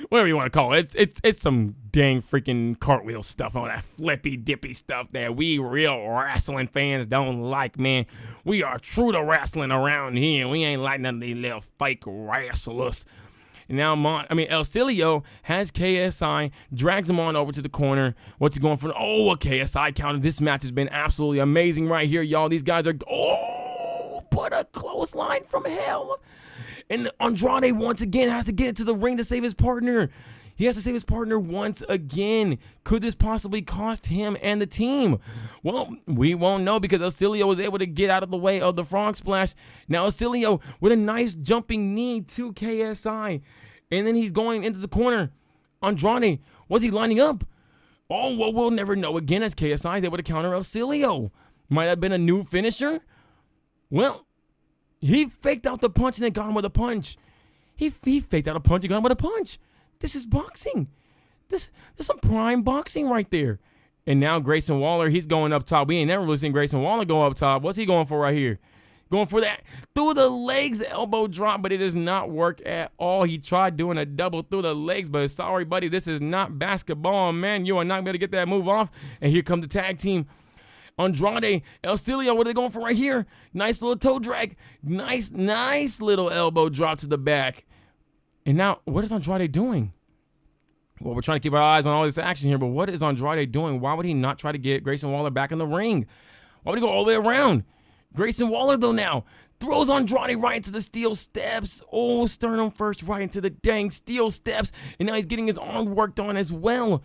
whatever you want to call it. It's some dang freaking cartwheel stuff, all that flippy dippy stuff that we real wrestling fans don't like, man. We are true to wrestling around here. We ain't like none of these little fake wrestlers. And now, El Silio has KSI, drags him on over to the corner. What's he going for? Oh, a KSI counter. This match has been absolutely amazing right here, y'all. These guys are, but a clothesline from hell. And Andrade once again has to get into the ring to save his partner. He has to save his partner once again. Could this possibly cost him and the team? Well, we won't know because El Silio was able to get out of the way of the frog splash. Now El Silio with a nice jumping knee to KSI. And then he's going into the corner. Andrade, was he lining up? Oh, well, we'll never know again as KSI is able to counter El Silio. Might have been a new finisher. Well, he faked out the punch and then got him with a punch. He faked out a punch and got him with a punch. This is boxing. There's some prime boxing right there. And now Grayson Waller, he's going up top. We ain't never really seen Grayson Waller go up top. What's he going for right here? Going for that through the legs elbow drop, but it does not work at all. He tried doing a double through the legs, but sorry, buddy, this is not basketball, man. You are not going to get that move off. And here comes the tag team. Andrade, El Silio, what are they going for right here? Nice little toe drag. Nice little elbow drop to the back. And now, what is Andrade doing? Well, we're trying to keep our eyes on all this action here, but what is Andrade doing? Why would he not try to get Grayson Waller back in the ring? Why would he go all the way around? Grayson Waller, though, now throws Andrade right into the steel steps. Oh, sternum first right into the dang steel steps. And now he's getting his arm worked on as well.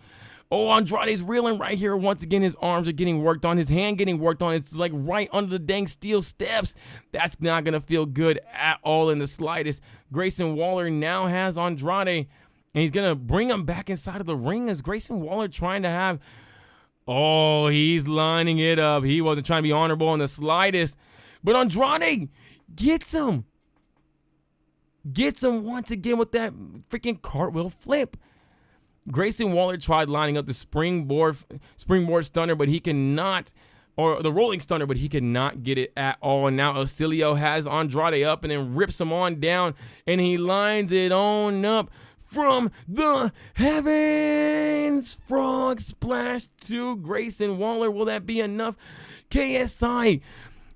Oh, Andrade's reeling right here. Once again, his arms are getting worked on. His hand getting worked on. It's like right under the dang steel steps. That's not going to feel good at all in the slightest. Grayson Waller now has Andrade, and he's going to bring him back inside of the ring as Grayson Waller trying to have... Oh, he's lining it up. He wasn't trying to be honorable in the slightest. But Andrade gets him. Gets him once again with that freaking cartwheel flip. Grayson Waller tried lining up the springboard stunner, but he cannot, or the rolling stunner, but he cannot get it at all. And now El Silio has Andrade up and then rips him on down, and he lines it on up from the heavens. Frog splash to Grayson Waller. Will that be enough? KSI.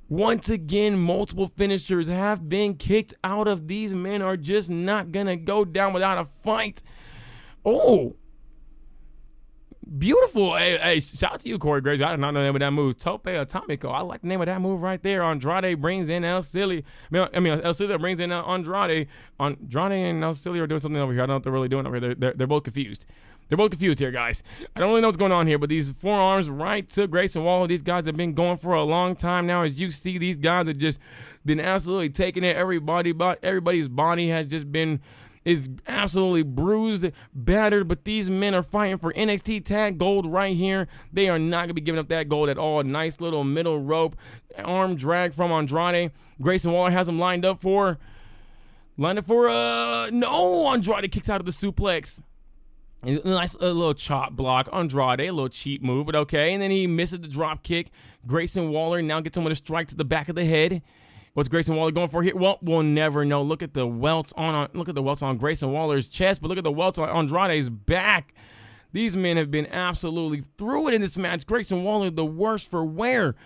Once again, multiple finishers have been kicked out of. These men are just not going to go down without a fight. Oh, beautiful. Hey, shout out to you, Corey Graves. I did not know the name of that move. Tope Atomico. I like the name of that move right there. Andrade brings in El Silio. El Silio brings in Andrade. Andrade and El Silio are doing something over here. I don't know what they're really doing over here. They're both confused. They're both confused here, guys. I don't really know what's going on here, but these forearms right to Grayson Waller. These guys have been going for a long time now. As you see, these guys have just been absolutely taking it. Everybody's body has just been... is absolutely bruised, battered, but these men are fighting for NXT Tag Gold right here. They are not going to be giving up that gold at all. Nice little middle rope arm drag from Andrade. Grayson Waller has him lined up for, no, Andrade kicks out of the suplex. Nice little chop block. Andrade, a little cheap move, but okay. And then he misses the drop kick. Grayson Waller now gets him with a strike to the back of the head. What's Grayson Waller going for here? Well, we'll never know. Look at the welts on Grayson Waller's chest, but look at the welts on Andrade's back. These men have been absolutely through it in this match. Grayson Waller, the worst for wear.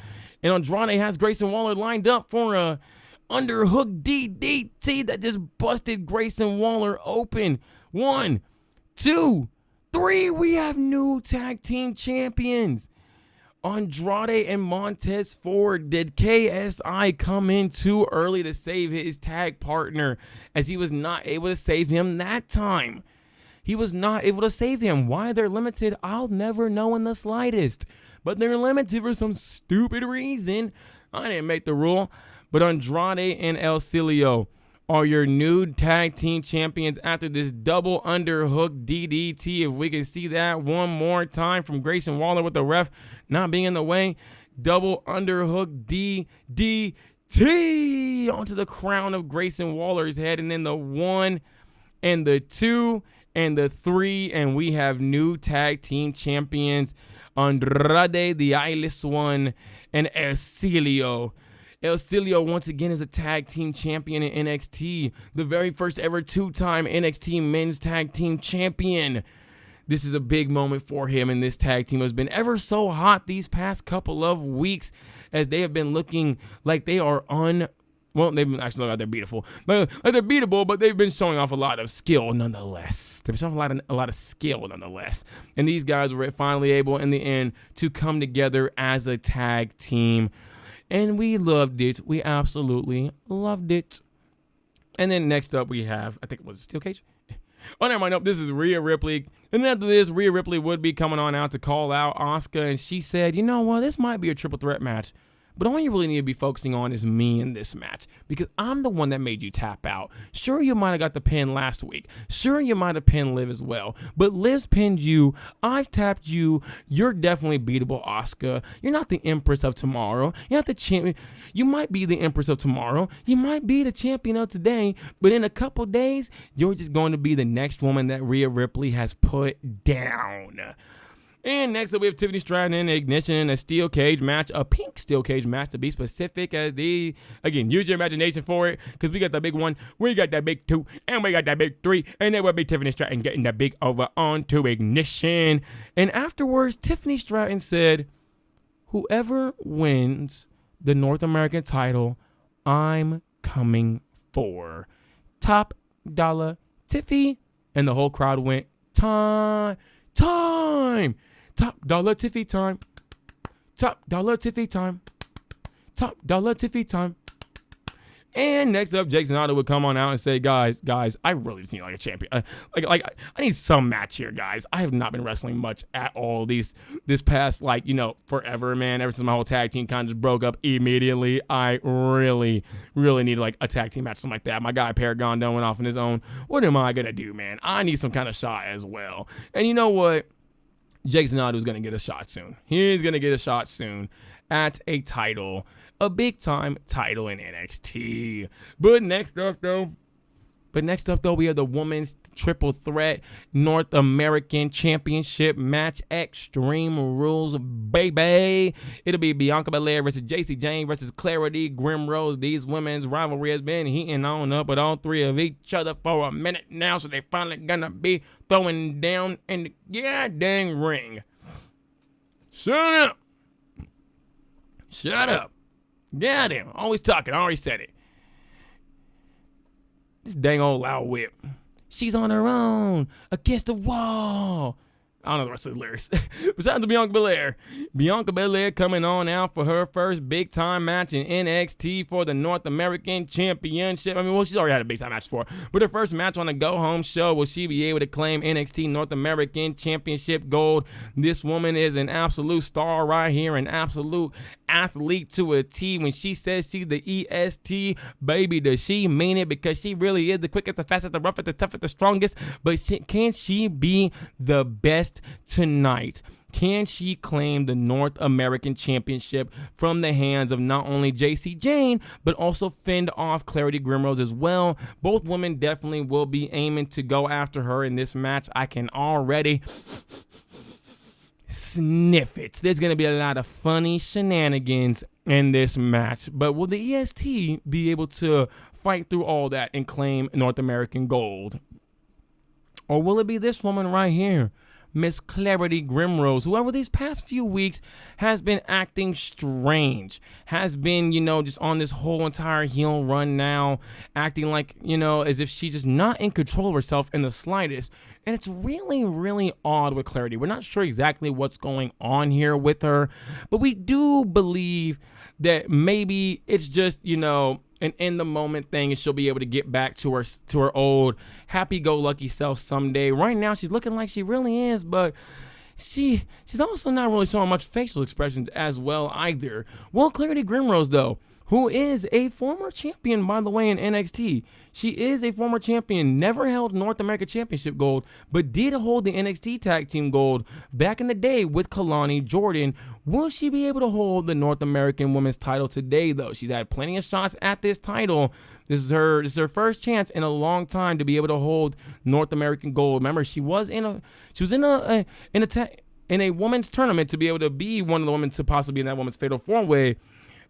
And Andrade has Grayson Waller lined up for a underhook DDT that just busted Grayson Waller open. 1, 2, 3. We have new tag team champions. Andrade and Montez Ford. Did KSI come in too early to save his tag partner as he was not able to save him that time? He was not able to save him. Why they're limited, I'll never know in the slightest. But they're limited for some stupid reason. I didn't make the rule. But Andrade and El Cielo are your new tag team champions after this double underhook DDT. If we can see that one more time from Grayson Waller with the ref not being in the way. Double underhook DDT onto the crown of Grayson Waller's head. And then the 1 and the 2 and the 3. And we have new tag team champions. Andrade, the Eyeless One, and El Cielo. El Cielo once again is a tag team champion in NXT, the very first ever 2-time NXT men's tag team champion. This is a big moment for him, and this tag team has been ever so hot these past couple of weeks as they have been looking like they are well, they've been actually like they're beautiful. Like they're beatable, but they've been showing off a lot of skill nonetheless. They've been showing a lot of skill nonetheless. And these guys were finally able in the end to come together as a tag team. And we loved it. We absolutely loved it. And then next up we have, I think it was Steel Cage. Oh, never mind. Nope, this is Rhea Ripley. And after this, Rhea Ripley would be coming on out to call out Asuka. And she said, you know what, this might be a triple threat match. But all you really need to be focusing on is me in this match, because I'm the one that made you tap out. Sure, you might have got the pin last week. Sure, you might have pinned Liv as well. But Liv's pinned you. I've tapped you. You're definitely beatable, Asuka. You're not the Empress of Tomorrow. You're not the champion. You might be the Empress of Tomorrow. You might be the champion of today. But in a couple days, you're just going to be the next woman that Rhea Ripley has put down. And next up, we have Tiffany Stratton and Ignition in a steel cage match, a pink steel cage match to be specific, as again, use your imagination for it, because we got the big 1, we got that big 2, and we got that big 3, and then we'll be Tiffany Stratton getting the big over onto Ignition. And afterwards, Tiffany Stratton said, whoever wins the North American title, I'm coming for. Top dollar Tiffy. And the whole crowd went, time. Top dollar Tiffy time. Top dollar Tiffy time. Top dollar Tiffy time. And next up, Jake Sonata would come on out and say, guys, I really just need like a champion. I need some match here, guys. I have not been wrestling much at all this past, forever, man. Ever since my whole tag team kind of just broke up immediately, I really, really need like a tag team match, something like that. My guy Paragon done went off on his own. What am I going to do, man? I need some kind of shot as well. And you know what? Jake Sonata is going to get a shot soon. He's going to get a shot soon at a title, a big-time title in NXT. But next up, though, we have the Women's Triple Threat North American Championship Match. Extreme Rules, baby. It'll be Bianca Belair versus JC Jane versus Clarity Grimrose. These women's rivalry has been heating on up with all three of each other for a minute now, so they finally gonna be throwing down in the goddamn ring. Shut up. Goddamn. Always talking. I already said it. This dang old loud whip. She's on her own, against the wall. I don't know the rest of the lyrics. But shout out to Bianca Belair. Bianca Belair coming on out for her first big-time match in NXT for the North American Championship. I mean, well, she's already had a big-time match before. But her first match on a go-home show, will she be able to claim NXT North American Championship gold? This woman is an absolute star right here, an absolute athlete to a T. When she says she's the EST, baby, does she mean it? Because she really is the quickest, the fastest, the roughest, the toughest, the strongest. But can she be the best tonight? Can she claim the North American Championship from the hands of not only JC Jane, but also fend off Clarity Grimrose as well? Both women definitely will be aiming to go after her in this match. I can already sniff it. There's going to be a lot of funny shenanigans in this match. But will the EST be able to fight through all that and claim North American gold? Or will it be this woman right here, Miss Clarity Grimrose, who over these past few weeks has been acting strange, has been, just on this whole entire heel run now, acting like, as if she's just not in control of herself in the slightest. And it's really, really odd with Clarity. We're not sure exactly what's going on here with her, but we do believe that maybe it's just, an in the moment thing, and she'll be able to get back to her old happy-go-lucky self someday. Right now, she's looking like she really is, but she's also not really showing much facial expressions as well either. Well, Clarity Grimrose, though, who is a former champion, by the way, in NXT. She is a former champion, never held North America Championship gold, but did hold the NXT Tag Team gold back in the day with Kalani Jordan. Will she be able to hold the North American Women's title today, though? She's had plenty of shots at this title. This is her first chance in a long time to be able to hold North American gold. Remember, she was in a women's tournament to be able to be one of the women to possibly be in that women's fatal four-way.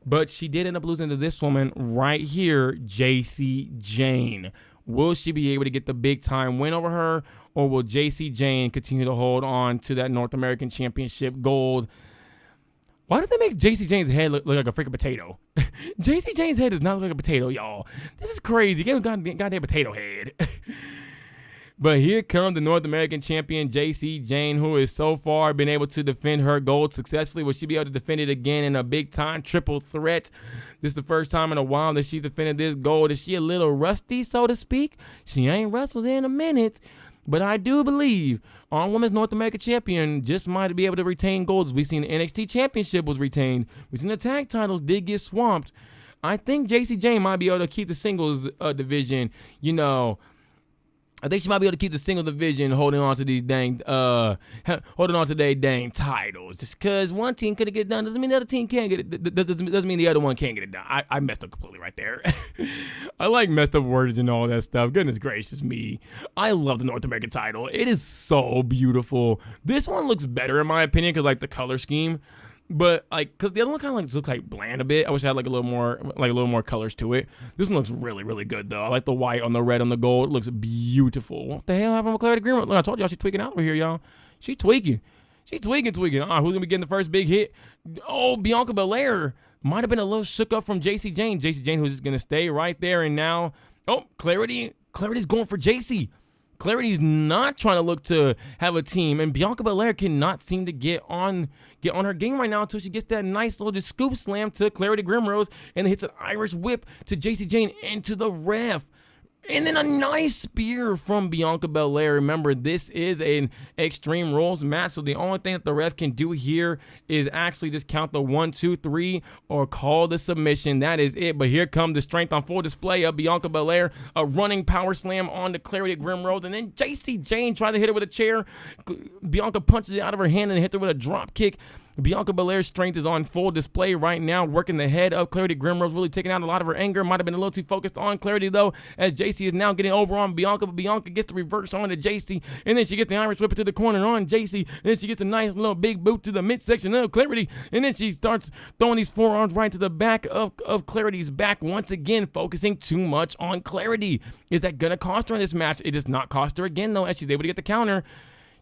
But she did end up losing to this woman right here, JC Jane. Will she be able to get the big time win over her, or will JC Jane continue to hold on to that North American Championship gold? Why did they make JC Jane's head look like a freaking potato? JC Jane's head does not look like a potato, y'all. This is crazy. Give him a goddamn potato head. But here comes the North American champion, JC Jane, who has so far been able to defend her gold successfully. Will she be able to defend it again in a big-time triple threat? This is the first time in a while that she's defended this gold. Is she a little rusty, so to speak? She ain't wrestled in a minute. But I do believe our Women's North American champion just might be able to retain gold. We've seen the NXT Championship was retained. We've seen the tag titles did get swamped. I think JC Jane might be able to keep the singles division, I think she might be able to keep the single division holding on to these their dang titles. Just because one team couldn't get it done doesn't mean the other team can't get it. Doesn't mean the other one can't get it done. I messed up completely right there. I like messed up words and all that stuff. Goodness gracious me. I love the North American title. It is so beautiful. This one looks better in my opinion because the color scheme. But cause the other one kind of looks like bland a bit. I wish I had a little more colors to it. This one looks really, really good though. I like the white on the red on the gold. It looks beautiful. What the hell happened with Clarity Green? Look, I told y'all she's tweaking out over here, y'all. She's tweaking. She's tweaking. Who's gonna be getting the first big hit? Oh, Bianca Belair might have been a little shook up from JC Jane. JC Jane, who's just gonna stay right there. And now, Clarity's going for JC. Clarity's not trying to look to have a team, and Bianca Belair cannot seem to get on her game right now until she gets that nice little just scoop slam to Clarity Grimrose and hits an Irish whip to JC Jane into the ref. And then a nice spear from Bianca Belair. Remember, this is an Extreme Rules match, so the only thing that the ref can do here is actually just count the 1, 2, 3 or call the submission. That is it. But here comes the strength on full display of Bianca Belair. A running power slam on the Clarity Grimrose, and then JC Jane tried to hit her with a chair. Bianca punches it out of her hand and hits her with a drop kick. Bianca Belair's strength is on full display right now, working the head of Clarity Grimrose, really taking out a lot of her anger. Might have been a little too focused on Clarity, though, as JC is now getting over on Bianca, but Bianca gets the reverse on to JC, and then she gets the Irish whip to the corner on JC, and then she gets a nice little big boot to the midsection of Clarity, and then she starts throwing these forearms right to the back of Clarity's back, once again, focusing too much on Clarity. Is that going to cost her in this match? It does not cost her again, though, as she's able to get the counter.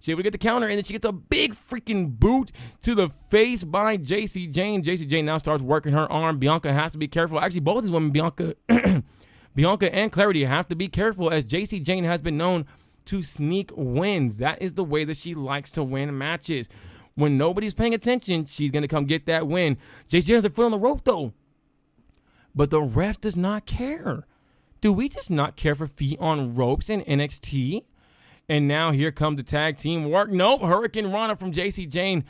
She's able to get the counter, and then she gets a big freaking boot to the face by JC Jane. JC Jane now starts working her arm. Bianca has to be careful. Actually, both of these women, Bianca and Clarity, have to be careful, as JC Jane has been known to sneak wins. That is the way that she likes to win matches. When nobody's paying attention, she's going to come get that win. JC Jane has her foot on the rope, though. But the ref does not care. Do we just not care for feet on ropes in NXT? And now here comes the tag team work. Nope, Hurricane Rana from JC Jane.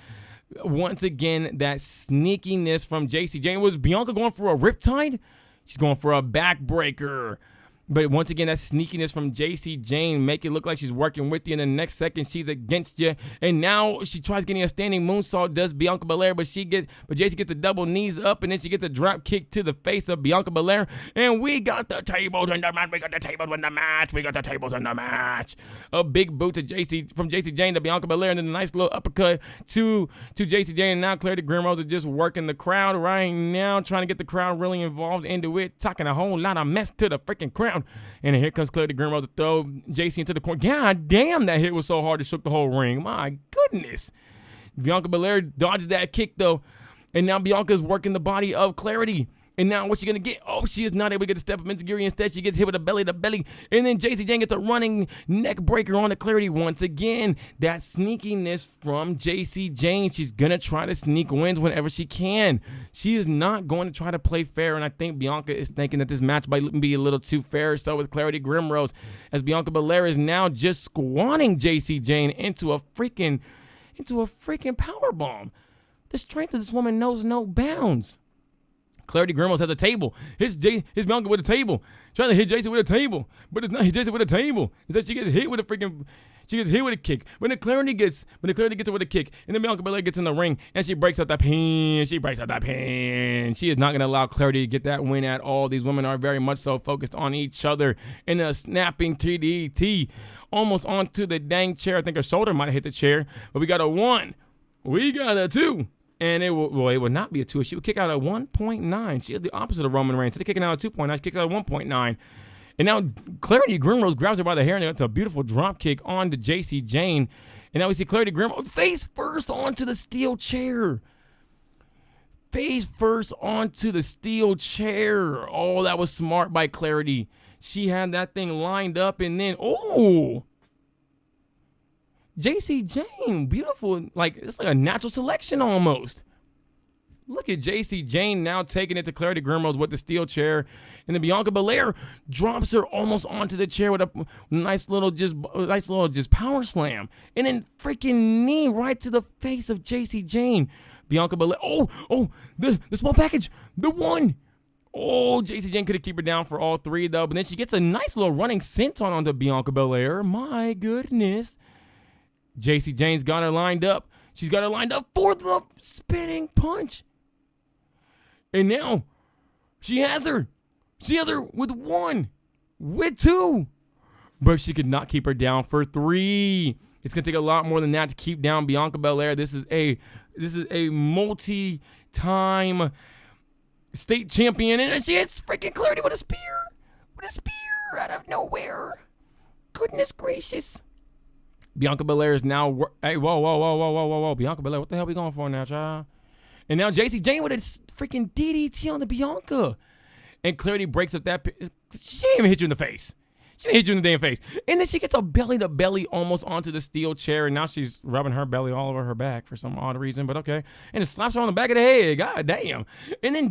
Once again, that sneakiness from JC Jane. Was Bianca going for a riptide? She's going for a backbreaker. But once again, that sneakiness from JC Jane, make it look like she's working with you, and the next second she's against you. And now she tries getting a standing moonsault, does Bianca Belair, but JC gets the double knees up, and then she gets a drop kick to the face of Bianca Belair. And we got the tables in the match. We got the tables in the match. We got the tables in the match. A big boot to from JC Jane to Bianca Belair, and then a nice little uppercut to JC Jane. And now Clarity Grimrose is just working the crowd right now, trying to get the crowd really involved into it, talking a whole lot of mess to the freaking crowd. And here comes Clarity Grimrose to throw JC into the corner. God damn, that hit was so hard it shook the whole ring. My goodness. Bianca Belair dodges that kick, though. And now Bianca's working the body of Clarity. And now what's she going to get? Oh, she is not able to get a step up Enziguri. Instead, she gets hit with a belly to belly. And then Jacy Jayne gets a running neck breaker on the Clarity once again. That sneakiness from Jacy Jayne. She's going to try to sneak wins whenever she can. She is not going to try to play fair. And I think Bianca is thinking that this match might be a little too fair. So with Clarity Grimrose, as Bianca Belair is now just squatting Jacy Jayne into a freaking powerbomb. The strength of this woman knows no bounds. Clarity Grimrose has a table. Hits Bianca with a table. Trying to hit Jacy with a table. But it's not hit Jacy with a table. Instead, she gets hit with a kick. But then Clarity gets her with a kick. And then Bianca Belair gets in the ring and she breaks out that pin. She is not going to allow Clarity to get that win at all. These women are very much so focused on each other. And a snapping TDT almost onto the dang chair. I think her shoulder might have hit the chair. But we got a 1. We got a 2. And it would not be a 2. She would kick out a 1.9. She is the opposite of Roman Reigns. Instead of kicking out a 2.9, she kicks out a 1.9. And now Clarity Grimrose grabs her by the hair, and it's a beautiful drop kick onto Jacy Jayne. And now we see Clarity Grimrose face first onto the steel chair. Face first onto the steel chair. Oh, that was smart by Clarity. She had that thing lined up, and then, Jacy Jayne, beautiful, it's like a natural selection almost. Look at Jacy Jayne now taking it to Clarity Grimrose with the steel chair, and then Bianca Belair drops her almost onto the chair with a nice little power slam, and then freaking knee right to the face of Jacy Jayne. Bianca Belair, the small package, the 1. Oh, Jacy Jayne could have kept her down for all 3 though, but then she gets a nice little running senton onto Bianca Belair. My goodness. Jacy Jayne's got her lined up. She's got her lined up for the spinning punch. And now she has her. She has her with 1, with 2. But she could not keep her down for 3. It's going to take a lot more than that to keep down Bianca Belair. This is a multi-time state champion. And she hits freaking Clarity with a spear. Out of nowhere. Goodness gracious. Bianca Belair is now, whoa. Bianca Belair, what the hell we going for now, child? And now Jacy Jayne with a freaking DDT on the Bianca. And Clarity breaks up that, she didn't even hit you in the face. She didn't hit you in the damn face. And then she gets a belly-to-belly almost onto the steel chair, and now she's rubbing her belly all over her back for some odd reason, but okay. And it slaps her on the back of the head, god damn. And then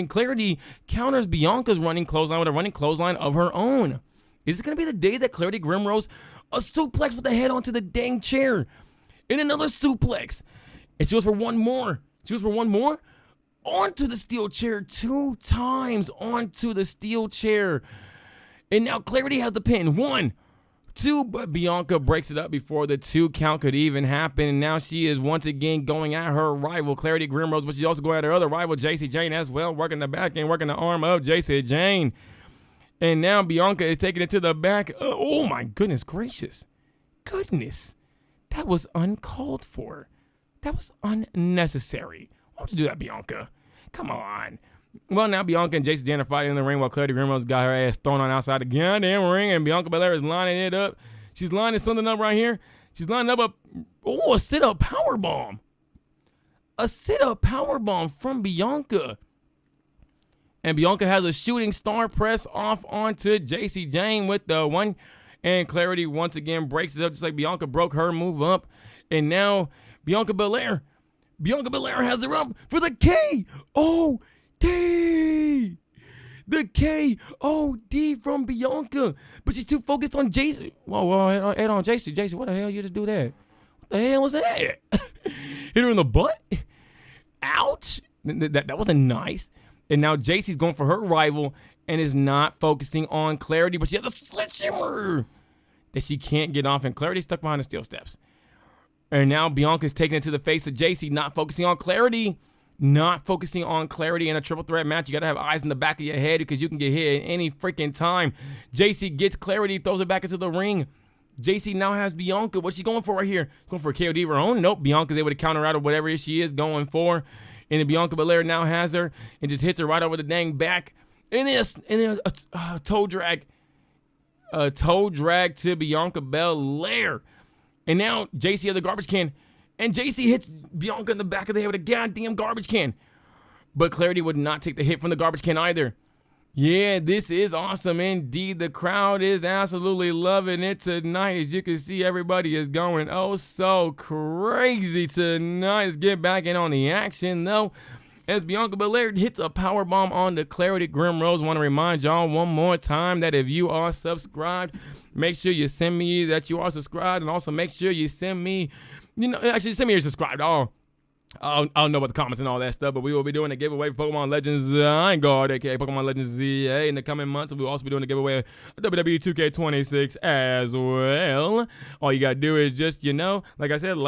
Clarity counters Bianca's running clothesline with a running clothesline of her own. Is it going to be the day that Clarity Grimrose a suplex with the head onto the dang chair? And another suplex. And she goes for one more. Onto the steel chair 2 times. Onto the steel chair. And now Clarity has the pin. 1, 2, but Bianca breaks it up before the 2 count could even happen. And now she is once again going at her rival, Clarity Grimrose, but she's also going at her other rival, Jacy Jayne, as well, working the back and working the arm of Jacy Jayne. And now Bianca is taking it to the back. Oh my goodness gracious. Goodness. That was uncalled for. That was unnecessary. Why would you do that, Bianca? Come on. Well, now Bianca and Jacy Jayne are fighting in the ring while Clarity Grimrose got her ass thrown on outside the goddamn ring, and Bianca Belair is lining it up. She's lining something up right here. She's lining up a sit-up powerbomb. A sit-up powerbomb from Bianca. And Bianca has a shooting star press off onto Jacy Jayne with the 1. And Clarity once again breaks it up just like Bianca broke her move up. And now Bianca Belair has her up for the K.O.D. The K.O.D. from Bianca. But she's too focused on Jacy. Whoa, head on Jacy. Jacy, what the hell you just do that? What the hell was that? Hit her in the butt? Ouch. That wasn't nice. And now Jacy's going for her rival and is not focusing on Clarity, but she has a sledgehammer that she can't get off, and Clarity's stuck behind the steel steps. And now Bianca's taking it to the face of Jacy, not focusing on Clarity. Not focusing on Clarity in a triple threat match. You got to have eyes in the back of your head because you can get hit at any freaking time. Jacy gets Clarity, throws it back into the ring. Jacy now has Bianca. What's she going for right here? Going for a KOD of her own? Nope. Bianca's able to counter out of whatever she is going for. And then Bianca Belair now has her and just hits her right over the dang back. And then a toe drag. A toe drag to Bianca Belair. And now Jacy has a garbage can. And Jacy hits Bianca in the back of the head with a goddamn garbage can. But Clarity would not take the hit from the garbage can either. Yeah, this is awesome indeed. The crowd is absolutely loving it tonight. As you can see, everybody is going oh so crazy tonight. Let's get back in on the action though. As Bianca Belair hits a powerbomb on the Clarity Grimrose. Want to remind y'all one more time that if you are subscribed, make sure you send me that you are subscribed, and also make sure you send me, actually send me you're subscribed. I don't know about the comments and all that stuff, but we will be doing a giveaway for Pokemon Legends Zygarde, aka Pokemon Legends ZA, in the coming months. And we'll also be doing a giveaway of WWE 2K26 as well. All you gotta do is just, like I said,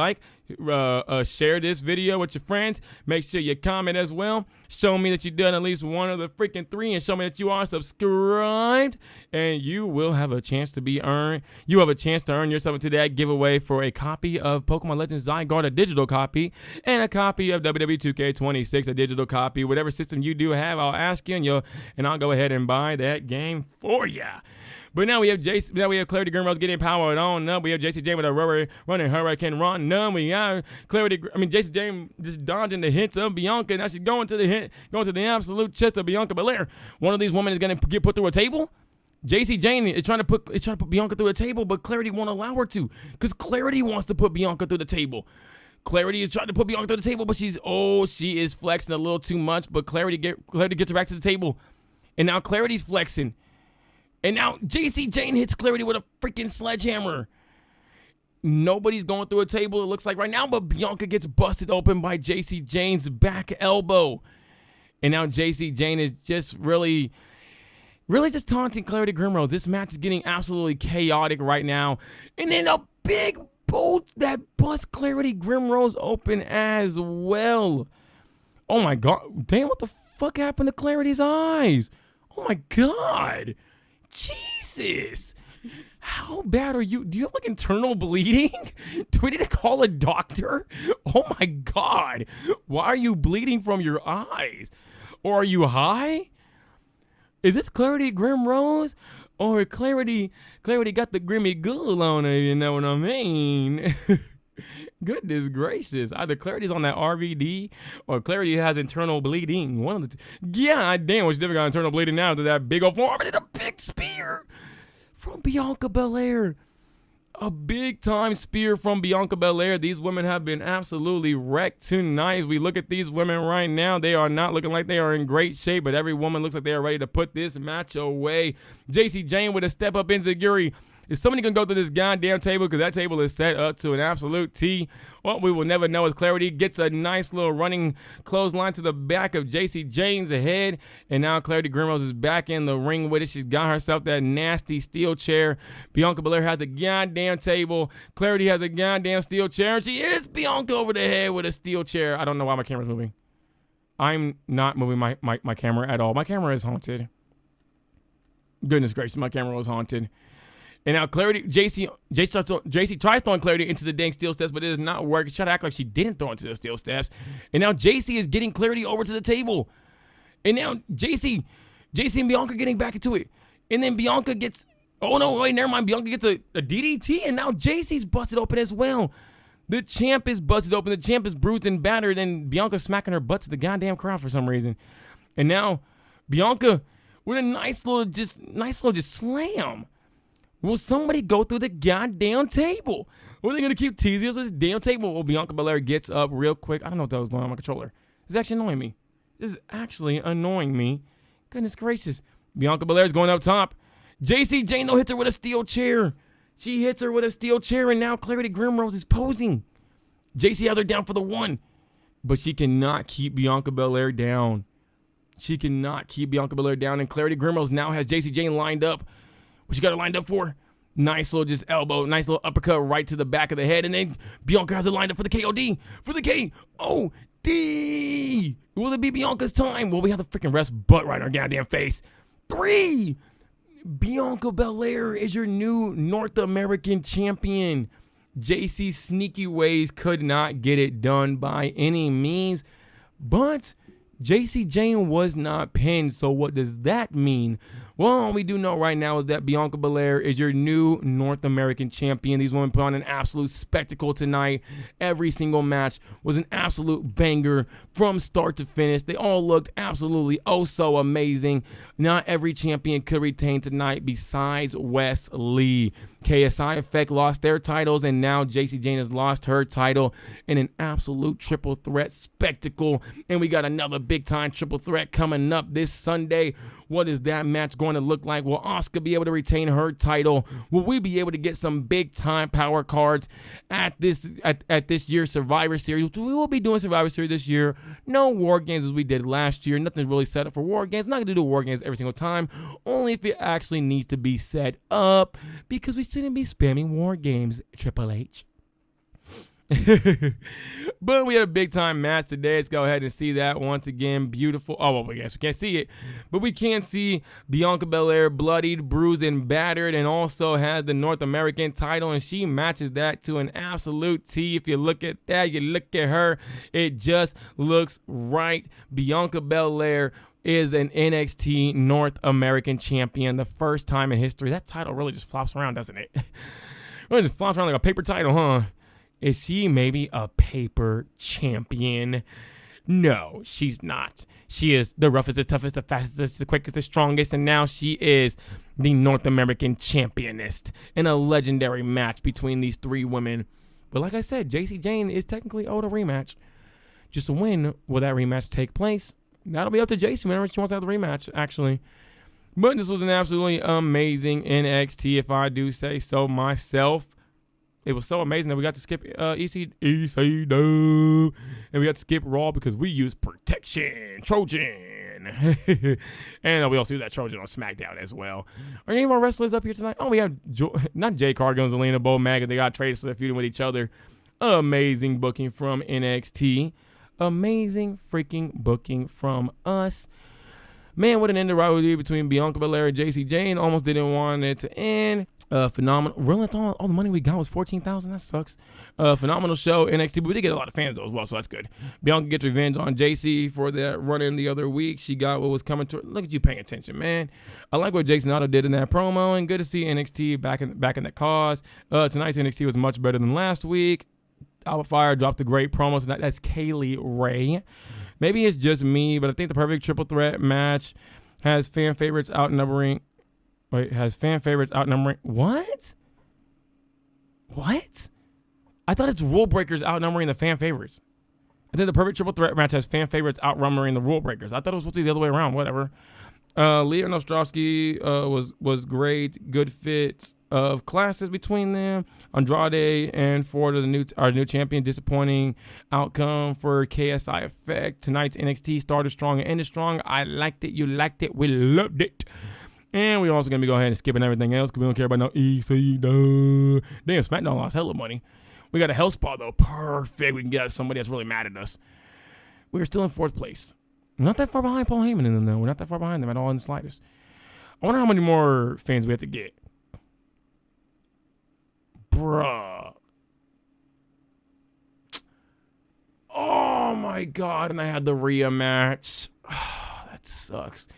share this video with your friends. Make sure you comment as well. Show me that you've done at least one of the freaking 3, and show me that you are subscribed, and you will have a chance to earn yourself into that giveaway for a copy of Pokemon Legends Zygarde, a digital copy, and a copy of WWE 2K26, a digital copy. Whatever system you do have, I'll ask you, and I'll go ahead and buy that game for you. But now we have Clarity Grimrose getting powered on up. We have JC Jane with a running Hurricane Run. No, we got JC Jane just dodging the hits of Bianca. Now she's going to the absolute chest of Bianca Belair. One of these women is gonna get put through a table. JC Jane is trying to put Bianca through a table, but Clarity won't allow her to, because Clarity wants to put Bianca through the table. Clarity is trying to put Bianca through the table, but she is flexing a little too much. But Clarity gets her back to the table, and now Clarity's flexing. And now JC Jane hits Clarity with a freaking sledgehammer. Nobody's going through a table, it looks like right now, but Bianca gets busted open by JC Jane's back elbow. And now JC Jane is just really just taunting Clarity Grimrose. This match is getting absolutely chaotic right now. And then a big boot that busts Clarity Grimrose open as well. Oh my God. Damn, what the fuck happened to Clarity's eyes? Oh my God. Jesus, how bad are you? Do you have like internal bleeding? Do we need to call a doctor? Oh my God, why are you bleeding from your eyes? Or are you high? Is this Clarity Grimrose? Or Clarity got the Grimmy Ghoul on her, you know what I mean? Goodness gracious. Either Clarity's on that RVD or Clarity has internal bleeding. One of the yeah, damn, well, she never got internal bleeding now to that big old form. And a big spear from Bianca Belair. A big time spear from Bianca Belair. These women have been absolutely wrecked tonight. As we look at these women right now, they are not looking like they are in great shape, but every woman looks like they are ready to put this match away. JC Jane with a step up enziguri. Is somebody going to go to this goddamn table? Because that table is set up to an absolute T. What we will never know is Clarity gets a nice little running clothesline to the back of JC Jane's head. And now Clarity Grimrose is back in the ring with it. She's got herself that nasty steel chair. Bianca Belair has a goddamn table. Clarity has a goddamn steel chair. And she hits Bianca over the head with a steel chair. I don't know why my camera's moving. I'm not moving my camera at all. My camera is haunted. Goodness gracious, my camera was haunted. And now JC tries throwing Clarity into the dang steel steps, but it does not work. She's trying to act like she didn't throw into the steel steps. And now JC is getting Clarity over to the table. And now JC and Bianca getting back into it. And then Bianca gets, oh no, wait, never mind. Bianca gets a DDT, and now JC's busted open as well. The champ is busted open. The champ is bruised and battered, and Bianca's smacking her butt to the goddamn crowd for some reason. And now Bianca with a nice little slam. Will somebody go through the goddamn table? Or are they going to keep teasing us with this damn table? Well, Bianca Belair gets up real quick. I don't know what that was going on my controller. This is actually annoying me. Goodness gracious. Bianca Belair is going up top. JC Jane, though, hits her with a steel chair. She hits her with a steel chair, and now Clarity Grimrose is posing. JC has her down for the 1. But she cannot keep Bianca Belair down. And Clarity Grimrose now has JC Jane lined up. What she got her lined up for? Nice little just elbow, nice little uppercut right to the back of the head. And then Bianca has it lined up for the KOD. For the KOD. Will it be Bianca's time? Well, we have the freaking ref's butt right in our goddamn face. 3. Bianca Belair is your new North American champion. JC's sneaky ways could not get it done by any means. But JC Jane was not pinned, so what does that mean? Well, all we do know right now is that Bianca Belair is your new North American champion. These women put on an absolute spectacle tonight. Every single match was an absolute banger from start to finish. They all looked absolutely oh so amazing. Not every champion could retain tonight besides Wes Lee. KSI Effect lost their titles, and now JC Jane has lost her title in an absolute triple threat spectacle. And we got another big time triple threat coming up this Sunday. What is that match going to look like? Will Asuka be able to retain her title? Will we be able to get some big time power cards at this year's Survivor Series? We will be doing Survivor Series this year. No War Games as we did last year. Nothing's really set up for War Games. Not going to do War Games every single time. Only if it actually needs to be set up, because we shouldn't be spamming War Games, Triple H. But we had a big time match today. Let's go ahead and see that once again. Beautiful. Oh, well, I guess we can't see it, but we can see Bianca Belair bloodied, bruised, and battered, and also has the North American title, and she matches that to an absolute T. If you look at that, you look at her, it just looks right. Bianca Belair is an NXT North American champion, the first time in history. That title really just flops around, doesn't it? It just flops around like a paper title, huh? Is she maybe a paper champion? No, she's not. She is the roughest, the toughest, the fastest, the quickest, the strongest, and now she is the North American championess in a legendary match between these three women. But like I said, JC Jane is technically owed a rematch. Just when will that rematch take place? That'll be up to JC whenever she wants to have the rematch, actually. But this was an absolutely amazing NXT, if I do say so myself. It was so amazing that we got to skip ECW, and we got to skip Raw because we used Protection Trojan. And we also use that Trojan on SmackDown as well. Are any more wrestlers up here tonight? Oh, we have not Jay Cargill and Zelina Bo Maga. They got traded, so they're feuding with each other. Amazing booking from NXT. Amazing freaking booking from us. Man, what an end to rivalry between Bianca Belair and JC Jane. Almost didn't want it to end. Phenomenal. Really, that's all the money we got was $14,000. That sucks. Phenomenal show, NXT. But we did get a lot of fans, though, as well, so that's good. Bianca gets revenge on JC for that run-in the other week. She got what was coming to her. Look at you paying attention, man. I like what Jason Otto did in that promo, and good to see NXT back in the cause. Tonight's NXT was much better than last week. Alpha Fire dropped a great promo tonight. That's Kaylee Ray. Maybe it's just me, but I think the perfect triple threat match has fan favorites outnumbering. What? What? I thought it's rule breakers outnumbering the fan favorites. I think the perfect triple threat match has fan favorites outnumbering the rule breakers. I thought it was supposed to be the other way around. Whatever. Leah Nostrovsky was great. Good fit of classes between them. Andrade and Ford are our new champion. Disappointing outcome for KSI Effect. Tonight's NXT started strong and ended strong. I liked it. You liked it. We loved it. And we're also going to be going ahead and skipping everything else because we don't care about no ECW. Damn, SmackDown lost hella money. We got a hell spot, though. Perfect. We can get somebody that's really mad at us. We're still in 4th place. We're not that far behind Paul Heyman in them, though. We're not that far behind them at all in the slightest. I wonder how many more fans we have to get. Bruh. Oh, my God. And I had the Rhea match. Oh, that sucks.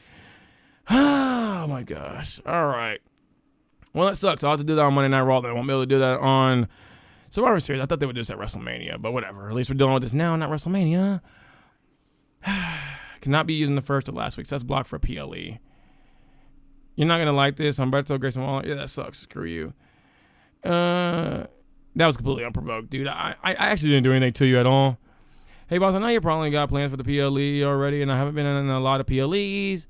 Oh, my gosh. All right. Well, that sucks. I'll have to do that on Monday Night Raw. Then I won't be able to do that on Survivor Series. I thought they would do this at WrestleMania, but whatever. At least we're dealing with this now, not WrestleMania. Cannot be using the first of last week, so that's blocked for PLE. You're not going to like this. Humberto Grayson Waller. Yeah, that sucks. Screw you. That was completely unprovoked, dude. I actually didn't do anything to you at all. Hey, boss, I know you probably got plans for the PLE already, and I haven't been in a lot of PLEs.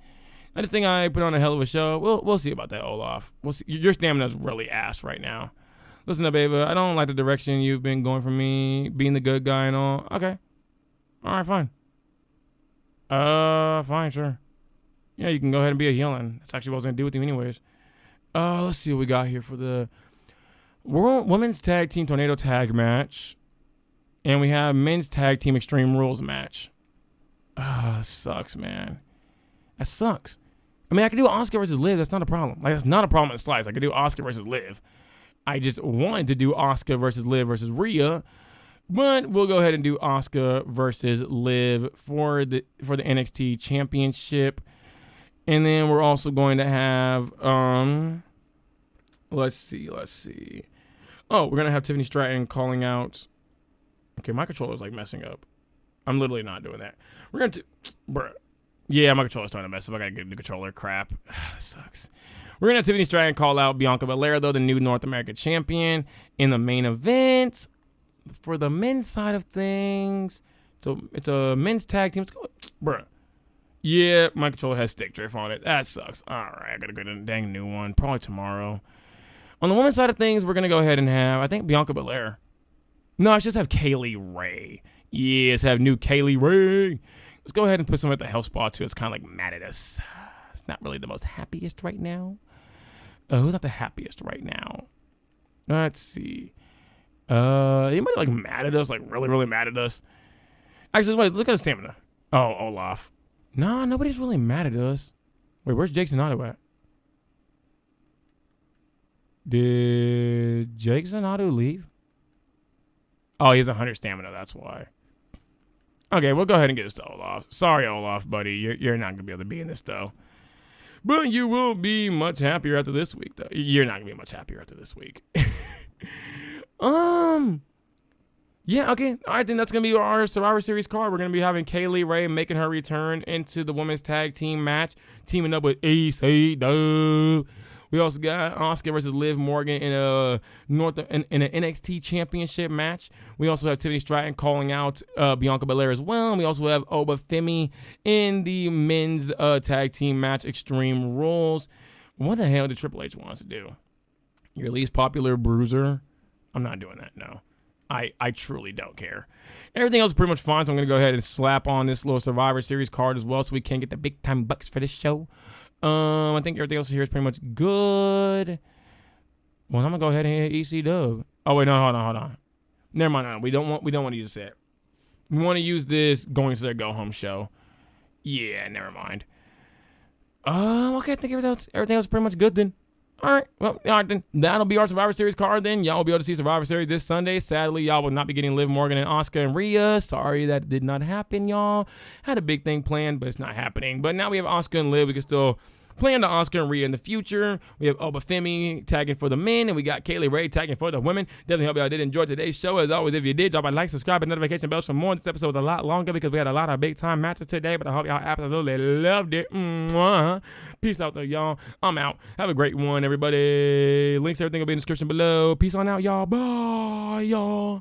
I just think I put on a hell of a show. We'll see about that, Olaf. We'll see. Your stamina's really ass right now. Listen up, baby. I don't like the direction you've been going for me, being the good guy and all. Okay. All right, fine. Fine, sure. Yeah, you can go ahead and be a healing. That's actually what I was going to do with you anyways. Let's see what we got here for the Women's Tag Team Tornado Tag Match. And we have Men's Tag Team Extreme Rules Match. Sucks, man. That sucks. I mean, I could do Asuka versus Liv. That's not a problem. Like, that's not a problem in Slice. I could do Asuka versus Liv. I just wanted to do Asuka versus Liv versus Rhea. But we'll go ahead and do Asuka versus Liv for the NXT Championship. And then we're also going to have let's see. Oh, we're gonna have Tiffany Stratton calling out. Okay, my controller's like messing up. I'm literally not doing that. We're gonna bruh. Yeah, my controller's starting to mess up. I gotta get a new controller. Crap. This sucks. We're gonna have Tiffany Stratton call out Bianca Belair, though, the new North American champion, in the main event. For the men's side of things, so it's a men's tag team. Let's go, bruh. Yeah, my controller has stick drift on it. That sucks. All right, I gotta get a dang new one. Probably tomorrow. On the women's side of things, we're gonna go ahead and have, I think, Bianca Belair. No, let's just have Kaylee Ray. Yeah, let's have new Kaylee Ray. Let's go ahead and put someone at the health spot too. It's kind of like mad at us. It's not really the most happiest right now. Who's not the happiest right now? Let's see. Anybody like mad at us? Like really, really mad at us? Actually, wait, look at his stamina. Oh, Olaf. Nah, nobody's really mad at us. Wait, where's Jake Zanotto at? Did Jake Zanotto leave? Oh, he has 100 stamina, that's why. Okay, we'll go ahead and get this to Olaf. Sorry, Olaf, buddy. You're not going to be able to be in this, though. But you will be much happier after this week, though. You're not going to be much happier after this week. Yeah, okay. I think that's going to be our Survivor Series card. We're going to be having Kaylee Ray making her return into the women's tag team match, teaming up with EC. We also got Asuka versus Liv Morgan in an NXT Championship match. We also have Tiffany Stratton calling out Bianca Belair as well. And we also have Oba Femi in the men's tag team match, Extreme Rules. What the hell did Triple H want us to do? Your least popular bruiser? I'm not doing that, no. I truly don't care. Everything else is pretty much fine, so I'm going to go ahead and slap on this little Survivor Series card as well so we can get the big time bucks for this show. I think everything else here is pretty much good. Well, I'm going to go ahead and hit EC Dub. Oh, wait, no, hold on. Never mind, no, we don't want to use that. We want to use this going to their go-home show. Yeah, never mind. Okay, I think everything else is pretty much good then. All right, then. That'll be our Survivor Series card then. Y'all will be able to see Survivor Series this Sunday. Sadly, y'all will not be getting Liv Morgan and Asuka and Rhea. Sorry that did not happen, y'all. Had a big thing planned, but it's not happening. But now we have Asuka and Liv. We can still plan to Asuka and Rhea in the future. We have Oba Femi tagging for the men, and we got Kaylee Ray tagging for the women. Definitely hope y'all did enjoy today's show. As always, if you did, drop a like, subscribe, and notification bells for more. This episode was a lot longer because we had a lot of big-time matches today, but I hope y'all absolutely loved it. Mwah. Peace out, though, y'all. I'm out. Have a great one, everybody. Links, everything will be in the description below. Peace on out, y'all. Bye, y'all.